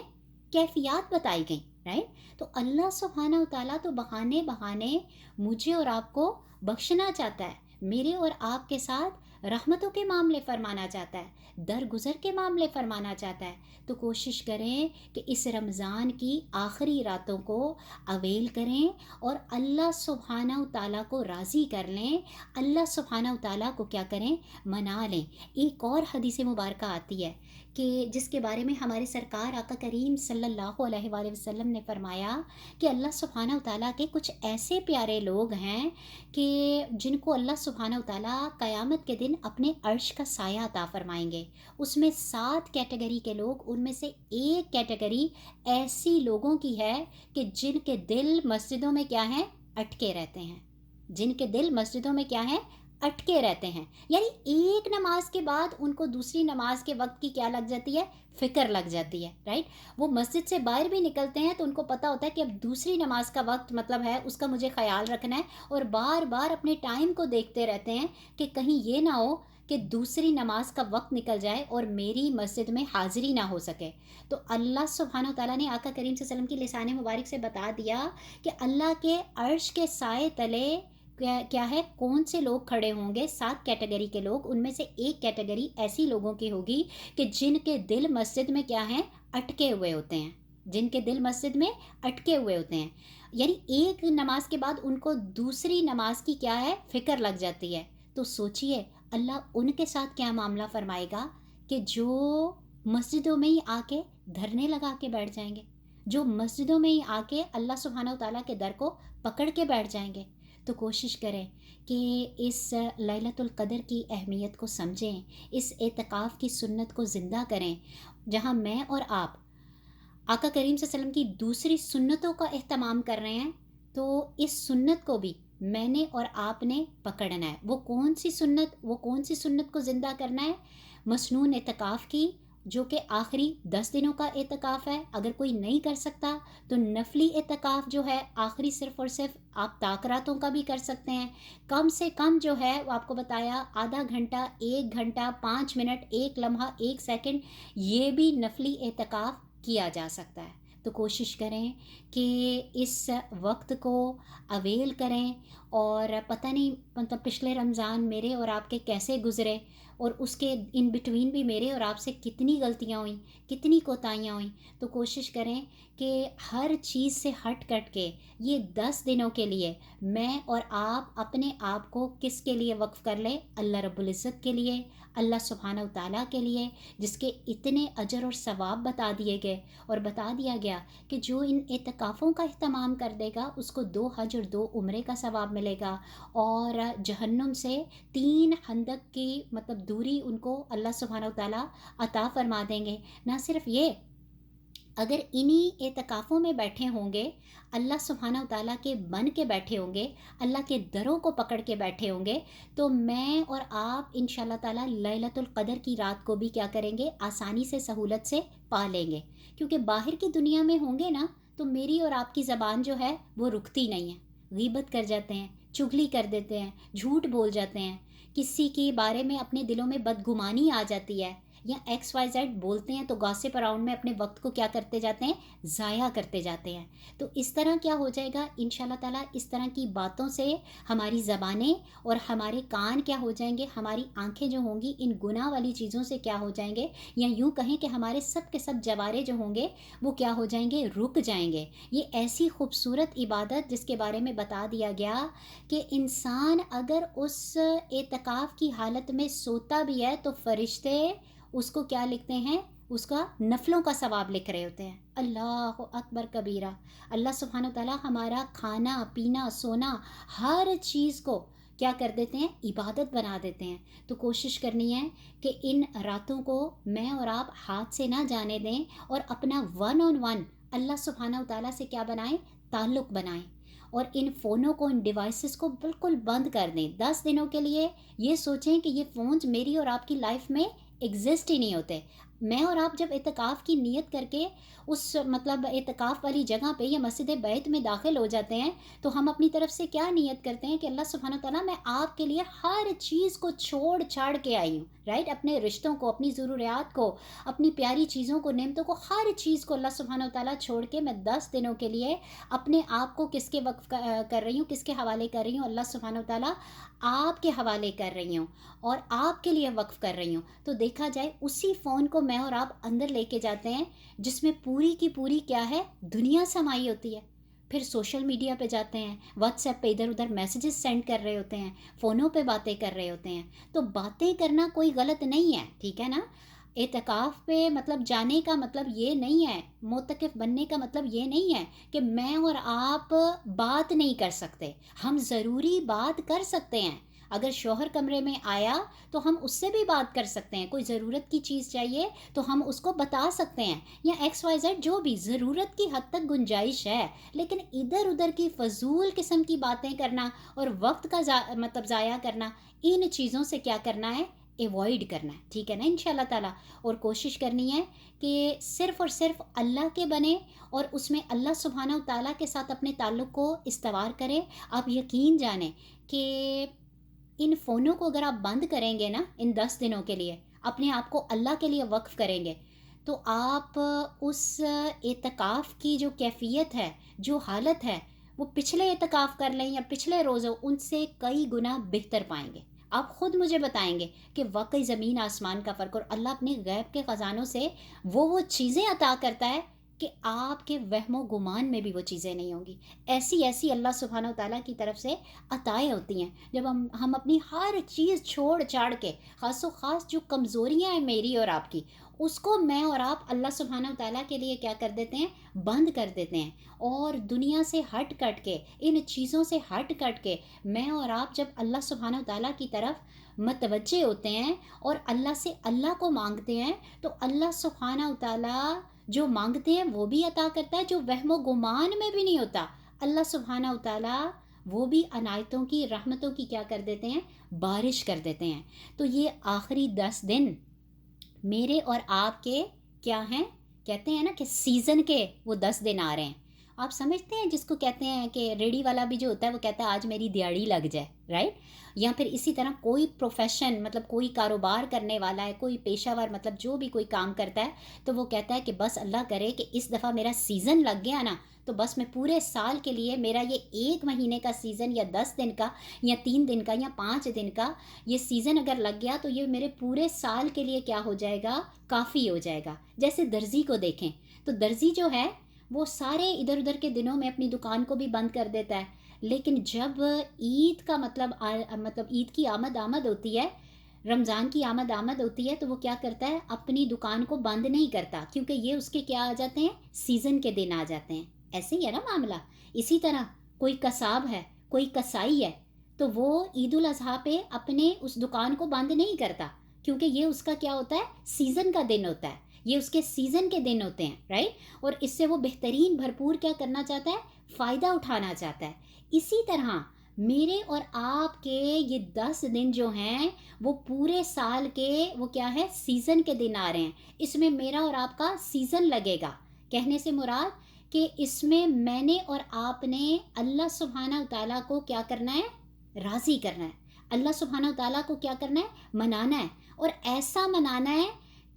کیفیات بتائی گئیں، رائٹ؟ تو اللہ سبحانہ و تعالیٰ تو بہانے بہانے مجھے اور آپ کو بخشنا چاہتا ہے، میرے اور آپ کے ساتھ رحمتوں کے معاملے فرمانا چاہتا ہے، درگزر کے معاملے فرمانا چاہتا ہے۔ تو کوشش کریں کہ اس رمضان کی آخری راتوں کو اویل کریں اور اللہ سبحانہ و تعالیٰ کو راضی کر لیں، اللہ سبحانہ و تعالیٰ کو کیا کریں؟ منا لیں۔ ایک اور حدیث مبارکہ آتی ہے کہ جس کے بارے میں ہمارے سرکار آقا کریم صلی اللہ علیہ وآلہ وسلم نے فرمایا کہ اللہ سبحانہ و تعالیٰ کے کچھ ایسے پیارے لوگ ہیں کہ جن کو اللہ سبحانہ و تعالیٰ قیامت کے دن اپنے عرش کا سایہ عطا فرمائیں گے۔ اس میں 7 کیٹیگری کے لوگ، ان میں سے ایک کیٹیگری ایسی لوگوں کی ہے کہ جن کے دل مسجدوں میں کیا ہیں؟ اٹکے رہتے ہیں۔ جن کے دل مسجدوں میں کیا ہیں؟ اٹکے رہتے ہیں، یعنی ایک نماز کے بعد ان کو دوسری نماز کے وقت کی کیا لگ جاتی ہے؟ فکر لگ جاتی ہے، رائٹ؟ وہ مسجد سے باہر بھی نکلتے ہیں تو ان کو پتہ ہوتا ہے کہ اب دوسری نماز کا وقت مطلب ہے، اس کا مجھے خیال رکھنا ہے، اور بار بار اپنے ٹائم کو دیکھتے رہتے ہیں کہ کہیں یہ نہ ہو کہ دوسری نماز کا وقت نکل جائے اور میری مسجد میں حاضری نہ ہو سکے، تو اللہ سبحانہ و تعالیٰ نے آقا کریم صلی اللہ علیہ وسلم کی لسان مبارک سے بتا دیا کہ اللہ کے عرش کے سائے تلے کیا ہے، کون سے لوگ کھڑے ہوں گے، 7 کیٹیگری کے لوگ، ان میں سے ایک کیٹیگری ایسی لوگوں کی ہوگی کہ جن کے دل مسجد میں کیا ہیں، اٹکے ہوئے ہوتے ہیں، جن کے دل مسجد میں اٹکے ہوئے ہوتے ہیں، یعنی ایک نماز کے بعد ان کو دوسری نماز کی کیا ہے، فکر لگ جاتی ہے۔ تو سوچئے اللہ ان کے ساتھ کیا معاملہ فرمائے گا کہ جو مسجدوں میں ہی آ کے دھرنے لگا کے بیٹھ جائیں گے، جو مسجدوں میں ہی آ کے اللہ سبحانہ و تعالیٰ کے در کو پکڑ کے بیٹھ جائیں گے۔ تو کوشش کریں کہ اس لیلۃ القدر کی اہمیت کو سمجھیں، اس اعتکاف کی سنت کو زندہ کریں، جہاں میں اور آپ آقا کریم صلی اللہ علیہ وسلم کی دوسری سنتوں کا اہتمام کر رہے ہیں، تو اس سنت کو بھی میں نے اور آپ نے پکڑنا ہے۔ وہ کون سی سنت کو زندہ کرنا ہے؟ مسنون اعتکاف کی، جو کہ آخری 10 دنوں کا اعتکاف ہے۔ اگر کوئی نہیں کر سکتا تو نفلی اعتکاف جو ہے آخری صرف اور صرف آپ تاکراتوں کا بھی کر سکتے ہیں، کم سے کم جو ہے وہ آپ کو بتایا آدھا گھنٹہ، 1 گھنٹہ، 5 منٹ، 1 لمحہ، 1 سیکنڈ، یہ بھی نفلی اعتکاف کیا جا سکتا ہے۔ تو کوشش کریں کہ اس وقت کو اویل کریں، اور پتہ نہیں مطلب پچھلے رمضان میرے اور آپ کے کیسے گزرے، اور اس کے ان بٹوین بھی میرے اور آپ سے کتنی غلطیاں ہوئیں، کتنی کوتاہیاں ہوئیں۔ تو کوشش کریں کہ ہر چیز سے ہٹ کٹ کے یہ 10 دنوں کے لیے میں اور آپ اپنے آپ کو کس کے لیے وقف کر لیں؟ اللہ رب العزت کے لیے، اللہ سبحانہ و تعالیٰ کے لیے، جس کے اتنے اجر اور ثواب بتا دیے گئے، اور بتا دیا گیا کہ جو ان اعتکافوں کا اہتمام کر دے گا اس کو 2 حج اور 2 عمرے کا ثواب ملے گا، اور جہنم سے 3 خندق کی مطلب دوری ان کو اللہ سبحانہ و تعالیٰ عطا فرما دیں گے۔ نہ صرف یہ، اگر انہی اعتکافوں میں بیٹھے ہوں گے، اللہ سبحانہ و تعالیٰ کے بن کے بیٹھے ہوں گے، اللہ کے دروں کو پکڑ کے بیٹھے ہوں گے، تو میں اور آپ انشاءاللہ تعالیٰ لیلۃ القدر کی رات کو بھی کیا کریں گے؟ آسانی سے، سہولت سے پا لیں گے، کیونکہ باہر کی دنیا میں ہوں گے نا، تو میری اور آپ کی زبان جو ہے وہ رکتی نہیں ہے، غیبت کر جاتے ہیں، چغلی کر دیتے ہیں، جھوٹ بول جاتے ہیں، کسی کے بارے میں اپنے دلوں میں بدگمانی آ جاتی ہے، یا ایکس وائی زیڈ بولتے ہیں تو گاسپ اراؤنڈ میں اپنے وقت کو کیا کرتے جاتے ہیں؟ ضائع کرتے جاتے ہیں۔ تو اس طرح کیا ہو جائے گا انشاءاللہ تعالیٰ، اس طرح کی باتوں سے ہماری زبانیں اور ہمارے کان کیا ہو جائیں گے، ہماری آنکھیں جو ہوں گی ان گناہ والی چیزوں سے کیا ہو جائیں گے، یا یوں کہیں کہ ہمارے سب کے سب جوارے جو ہوں گے وہ کیا ہو جائیں گے؟ رک جائیں گے۔ یہ ایسی خوبصورت عبادت جس کے بارے میں بتا دیا گیا کہ انسان اگر اس اعتکاف کی حالت میں سوتا بھی ہے تو فرشتے اس کو کیا لکھتے ہیں؟ اس کا نفلوں کا ثواب لکھ رہے ہوتے ہیں۔ اللہ اکبر کبیرہ۔ اللہ سبحانہ و تعالیٰ ہمارا کھانا پینا سونا ہر چیز کو کیا کر دیتے ہیں؟ عبادت بنا دیتے ہیں۔ تو کوشش کرنی ہے کہ ان راتوں کو میں اور آپ ہاتھ سے نہ جانے دیں، اور اپنا 1 on 1 اللہ سبحانہ و تعالیٰ سے کیا بنائیں؟ تعلق بنائیں، اور ان فونوں کو، ان ڈیوائسز کو بالکل بند کر دیں 10 دنوں کے لیے۔ یہ سوچیں کہ یہ فونز میری اور آپ کی لائف میں ایگزسٹ ہی نہیں ہوتے۔ میں اور آپ جب اعتکاف کی نیت کر کے اس مطلب اعتکاف والی جگہ پہ یا مسجد بیت میں داخل ہو جاتے ہیں، تو ہم اپنی طرف سے کیا نیت کرتے ہیں کہ اللہ سبحانہ و تعالیٰ میں آپ کے لیے ہر چیز کو چھوڑ چھاڑ کے آئی ہوں، رائٹ؟ اپنے رشتوں کو، اپنی ضروریات کو، اپنی پیاری چیزوں کو، نعمتوں کو، ہر چیز کو اللہ سبحانہ و تعالیٰ چھوڑ کے میں 10 دنوں کے لیے اپنے آپ کو کس کے وقف کر رہی ہوں، کس کے حوالے کر رہی ہوں؟ اللہ سبحانہ و تعالیٰ آپ کے حوالے کر رہی ہوں، اور آپ کے لیے وقف کر رہی ہوں۔ تو دیکھا جائے اسی فون کو میں اور آپ اندر لے کے جاتے ہیں جس میں پوری کی پوری کیا ہے؟ دنیا سمائی ہوتی ہے۔ پھر سوشل میڈیا پہ جاتے ہیں، واٹس ایپ پہ ادھر ادھر میسیجز سینڈ کر رہے ہوتے ہیں، فونوں پہ باتیں کر رہے ہوتے ہیں۔ تو باتیں کرنا کوئی غلط نہیں ہے، ٹھیک ہے نا؟ اعتکاف پہ مطلب جانے کا مطلب یہ نہیں ہے، معتکف بننے کا مطلب یہ نہیں ہے کہ میں اور آپ بات نہیں کر سکتے۔ ہم ضروری بات کر سکتے ہیں۔ اگر شوہر کمرے میں آیا تو ہم اس سے بھی بات کر سکتے ہیں، کوئی ضرورت کی چیز چاہیے تو ہم اس کو بتا سکتے ہیں، یا ایکس وائی زیڈ جو بھی ضرورت کی حد تک گنجائش ہے۔ لیکن ادھر ادھر کی فضول قسم کی باتیں کرنا اور وقت کا مطلب ضائع کرنا، ان چیزوں سے کیا کرنا ہے؟ ایوائڈ کرنا ہے، ٹھیک ہے نا؟ انشاءاللہ تعالیٰ، اور کوشش کرنی ہے کہ صرف اور صرف اللہ کے بنے، اور اس میں اللہ سبحانہ و تعالیٰ کے ساتھ اپنے تعلق کو استوار کریں۔ آپ یقین جانیں کہ ان فونوں کو اگر آپ بند کریں گے نا ان 10 دنوں کے لیے، اپنے آپ کو اللہ کے لیے وقف کریں گے، تو آپ اس اعتکاف کی جو کیفیت ہے، جو حالت ہے، وہ پچھلے اعتکاف کر لیں یا پچھلے روزوں ان سے کئی گنا بہتر پائیں گے. آپ خود مجھے بتائیں گے کہ واقعی زمین آسمان کا فرق، اور اللہ اپنے غیب کے خزانوں سے وہ چیزیں عطا کرتا ہے کہ آپ کے وہم و گمان میں بھی وہ چیزیں نہیں ہوں گی. ایسی ایسی اللہ سبحانہ و تعالیٰ کی طرف سے عطائیں ہوتی ہیں جب ہم اپنی ہر چیز چھوڑ چھاڑ کے، خاص و خاص جو کمزوریاں ہیں میری اور آپ کی، اس کو میں اور آپ اللہ سبحانہ و تعالیٰ کے لیے کیا کر دیتے ہیں، بند کر دیتے ہیں. اور دنیا سے ہٹ کٹ کے، ان چیزوں سے ہٹ کٹ کے میں اور آپ جب اللہ سبحانہ و تعالیٰ کی طرف متوجہ ہوتے ہیں اور اللہ سے اللہ کو مانگتے ہیں، تو اللہ سبحانہ و تعالیٰ جو مانگتے ہیں وہ بھی عطا کرتا ہے، جو وہم و گمان میں بھی نہیں ہوتا اللہ سبحانہ و تعالیٰ وہ بھی عنایتوں کی، رحمتوں کی کیا کر دیتے ہیں، بارش کر دیتے ہیں. تو یہ آخری 10 دن میرے اور آپ کے کیا ہیں، کہتے ہیں نا کہ سیزن کے وہ 10 دن آ رہے ہیں. آپ سمجھتے ہیں جس کو کہتے ہیں کہ ریڈی والا بھی جو ہوتا ہے وہ کہتا ہے آج میری دیہڑی لگ جائے، رائٹ؟ یا پھر اسی طرح کوئی پروفیشن، مطلب کوئی کاروبار کرنے والا ہے، کوئی پیشہ ور، مطلب جو بھی کوئی کام کرتا ہے، تو وہ کہتا ہے کہ بس اللہ کرے کہ اس دفعہ میرا سیزن لگ گیا نا، تو بس میں پورے سال کے لیے میرا یہ 1 مہینے کا سیزن یا 10 دن کا یا 3 دن کا یا 5 دن کا یہ سیزن اگر لگ گیا تو یہ میرے پورے سال کے لیے کیا ہو جائے گا، کافی ہو جائے گا. جیسے درزی کو دیکھیں تو درزی جو ہے وہ سارے ادھر ادھر کے دنوں میں اپنی دکان کو بھی بند کر دیتا ہے، لیکن جب عید کا مطلب عید کی آمد ہوتی ہے، رمضان کی آمد ہوتی ہے، تو وہ کیا کرتا ہے، اپنی دکان کو بند نہیں کرتا، کیونکہ یہ اس کے کیا آ جاتے ہیں، سیزن کے دن آ جاتے ہیں. ایسے ہی ہے نا معاملہ. اسی طرح کوئی کساب ہے، کوئی کسائی ہے، تو وہ عید الاضحیٰ پہ اپنے اس دکان کو بند نہیں کرتا، کیونکہ یہ اس کا کیا ہوتا ہے، سیزن کا دن ہوتا ہے، یہ اس کے سیزن کے دن ہوتے ہیں، رائٹ؟ اور اس سے وہ بہترین بھرپور کیا کرنا چاہتا ہے، فائدہ اٹھانا چاہتا ہے. اسی طرح میرے اور آپ کے یہ 10 دن جو ہیں وہ پورے سال کے وہ کیا ہے، سیزن کے دن آ رہے ہیں. اس میں میرا اور آپ کا سیزن لگے گا. کہنے سے مراد کہ اس میں میں نے اور آپ نے اللہ سبحانہ تعالیٰ کو کیا کرنا ہے، راضی کرنا ہے. اللہ سبحانہ تعالیٰ کو کیا کرنا ہے، منانا ہے. اور ایسا منانا ہے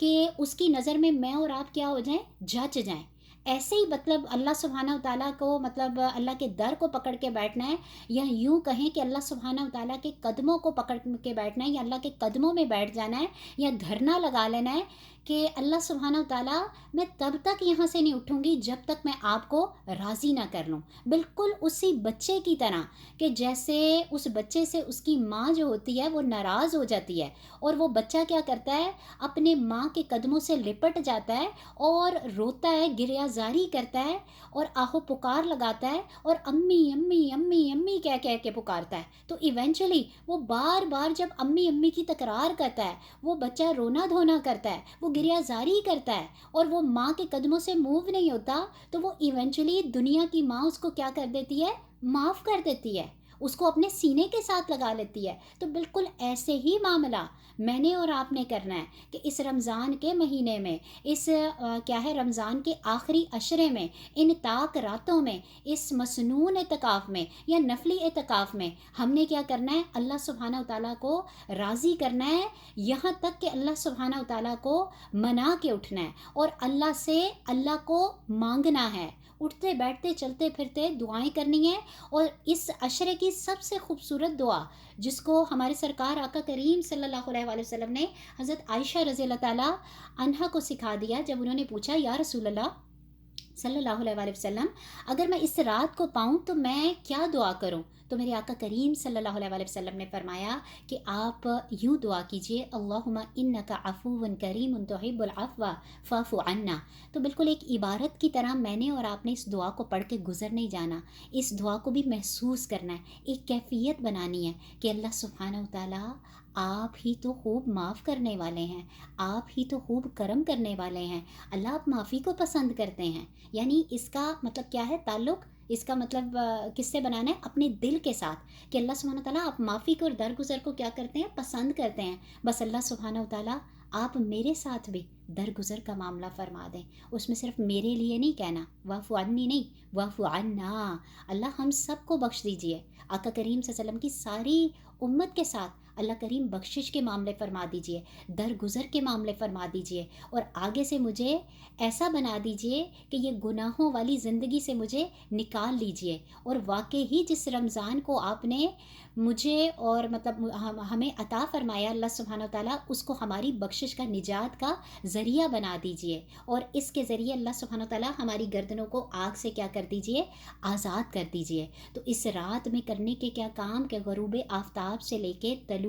کہ اس کی نظر میں اور آپ کیا ہو جائیں، جچ جائیں. ایسے ہی مطلب اللہ سبحانہ تعالیٰ کو، مطلب اللہ کے در کو پکڑ کے بیٹھنا ہے، یا یوں کہیں کہ اللہ سبحانہ تعالیٰ کے قدموں کو پکڑ کے بیٹھنا ہے، یا اللہ کے قدموں میں بیٹھ جانا ہے، یا دھرنا لگا لینا ہے کہ اللہ سبحانہ تعالیٰ میں تب تک یہاں سے نہیں اٹھوں گی جب تک میں آپ کو راضی نہ کر لوں. بالکل اسی بچے کی طرح کہ جیسے اس بچے سے اس کی ماں جو ہوتی ہے وہ ناراض ہو جاتی ہے، اور وہ بچہ کیا کرتا ہے، اپنے ماں کے قدموں سے لپٹ جاتا ہے اور روتا ہے، گریہ زاری کرتا ہے اور آہو پکار لگاتا ہے اور امی امی امی امی کہہ کے پکارتا ہے. تو ایونچولی وہ بار بار جب امی امی کی تکرار کرتا ہے، وہ بچہ رونا دھونا کرتا ہے، وہ گریہ زاری کرتا ہے اور وہ ماں کے قدموں سے موو نہیں ہوتا، تو وہ ایونچولی دنیا کی ماں اس کو کیا کر دیتی ہے، معاف کر دیتی ہے، اس کو اپنے سینے کے ساتھ لگا لیتی ہے. تو بالکل ایسے ہی معاملہ میں نے اور آپ نے کرنا ہے کہ اس رمضان کے مہینے میں، اس کیا ہے، رمضان کے آخری عشرے میں، ان طاق راتوں میں، اس مسنون اعتکاف میں یا نفلی اعتکاف میں ہم نے کیا کرنا ہے، اللہ سبحانہ تعالیٰ کو راضی کرنا ہے، یہاں تک کہ اللہ سبحانہ تعالیٰ کو منا کے اٹھنا ہے اور اللہ سے اللہ کو مانگنا ہے، اٹھتے بیٹھتے چلتے پھرتے دعائیں کرنی ہیں. اور اس عشرے کی سب سے خوبصورت دعا جس کو ہمارے سرکار آقا کریم صلی اللہ علیہ وآلہ وسلم نے حضرت عائشہ رضی اللہ تعالیٰ عنہا کو سکھا دیا، جب انہوں نے پوچھا یا رسول اللہ صلی اللہ علیہ وآلہ وسلم، اگر میں اس رات کو پاؤں تو میں کیا دعا کروں؟ تو میرے آقا کریم صلی اللہ علیہ وآلہ وسلم نے فرمایا کہ آپ یوں دعا کیجئے، اللہم انک عفو کریم تحب العفو فاعف عنا. تو بالکل ایک عبارت کی طرح میں نے اور آپ نے اس دعا کو پڑھ کے گزر نہیں جانا، اس دعا کو بھی محسوس کرنا ہے، ایک کیفیت بنانی ہے کہ اللہ سبحانہ تعالیٰ آپ ہی تو خوب معاف کرنے والے ہیں، آپ ہی تو خوب کرم کرنے والے ہیں، اللہ آپ معافی کو پسند کرتے ہیں. یعنی اس کا مطلب کیا ہے، تعلق اس کا مطلب کس سے بنانا ہے، اپنے دل کے ساتھ، کہ اللہ سبحانہ تعالیٰ آپ معافی کو اور درگزر کو کیا کرتے ہیں، پسند کرتے ہیں. بس اللہ سبحانہ تعالیٰ آپ میرے ساتھ بھی درگزر کا معاملہ فرما دیں. اس میں صرف میرے لیے نہیں کہنا، واعف عنی نہیں، واعف عنا. اللہ ہم سب کو بخش دیجئے. آقا کریم صلی اللہ علیہ وسلم کی ساری امت کے ساتھ اللہ کریم بخشش کے معاملے فرما دیجئے، درگزر کے معاملے فرما دیجئے، اور آگے سے مجھے ایسا بنا دیجئے کہ یہ گناہوں والی زندگی سے مجھے نکال لیجئے، اور واقعی ہی جس رمضان کو آپ نے مجھے اور مطلب ہمیں عطا فرمایا اللہ سبحانہ و تعالیٰ، اس کو ہماری بخشش کا، نجات کا ذریعہ بنا دیجئے، اور اس کے ذریعے اللہ سبحانہ و تعالیٰ ہماری گردنوں کو آگ سے کیا کر دیجئے، آزاد کر دیجئے۔ تو اس رات میں کرنے کے کیا کام کہ غروب آفتاب سے لے کے طلوع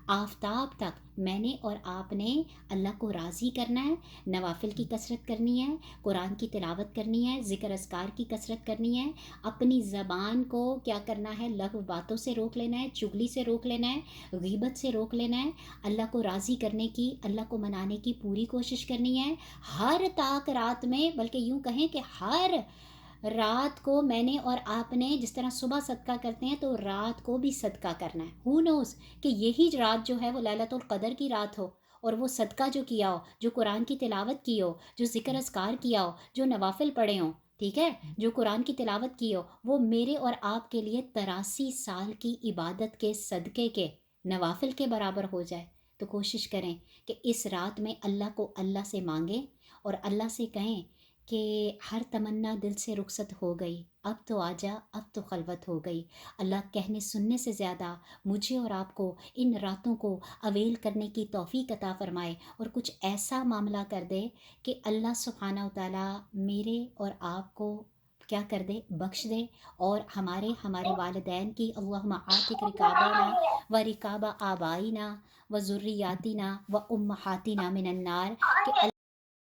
آفتاب تک میں نے اور آپ نے اللہ کو راضی کرنا ہے، نوافل کی کثرت کرنی ہے، قرآن کی تلاوت کرنی ہے، ذکر اذکار کی کثرت کرنی ہے، اپنی زبان کو کیا کرنا ہے، لغو باتوں سے روک لینا ہے، چغلی سے روک لینا ہے، غیبت سے روک لینا ہے، اللہ کو راضی کرنے کی، اللہ کو منانے کی پوری کوشش کرنی ہے، ہر طاق رات میں، بلکہ یوں کہیں کہ ہر رات کو میں نے اور آپ نے جس طرح صبح صدقہ کرتے ہیں تو رات کو بھی صدقہ کرنا ہے۔ ہو نوز کہ یہی رات جو ہے وہ لیلۃ القدر کی رات ہو، اور وہ صدقہ جو کیا ہو، جو قرآن کی تلاوت کی ہو، جو ذکر اذکار کیا ہو، جو نوافل پڑھے ہوں، ٹھیک ہے، جو قرآن کی تلاوت کی ہو، وہ میرے اور آپ کے لیے 83 سال کی عبادت کے صدقے کے نوافل کے برابر ہو جائے۔ تو کوشش کریں کہ اس رات میں اللہ کو اللہ سے مانگیں، اور اللہ سے کہیں کہ ہر تمنا دل سے رخصت ہو گئی، اب تو آجا، اب تو خلوت ہو گئی۔ اللہ کہنے سننے سے زیادہ مجھے اور آپ کو ان راتوں کو اویل کرنے کی توفیق عطا فرمائے، اور کچھ ایسا معاملہ کر دے کہ اللہ سبحانہ و تعالیٰ میرے اور آپ کو کیا کر دے، بخش دے، اور ہمارے والدین کی اللہم آتک رکابنا و رکاب آبائنا و ذریاتنا و امہاتنا من النار، کہ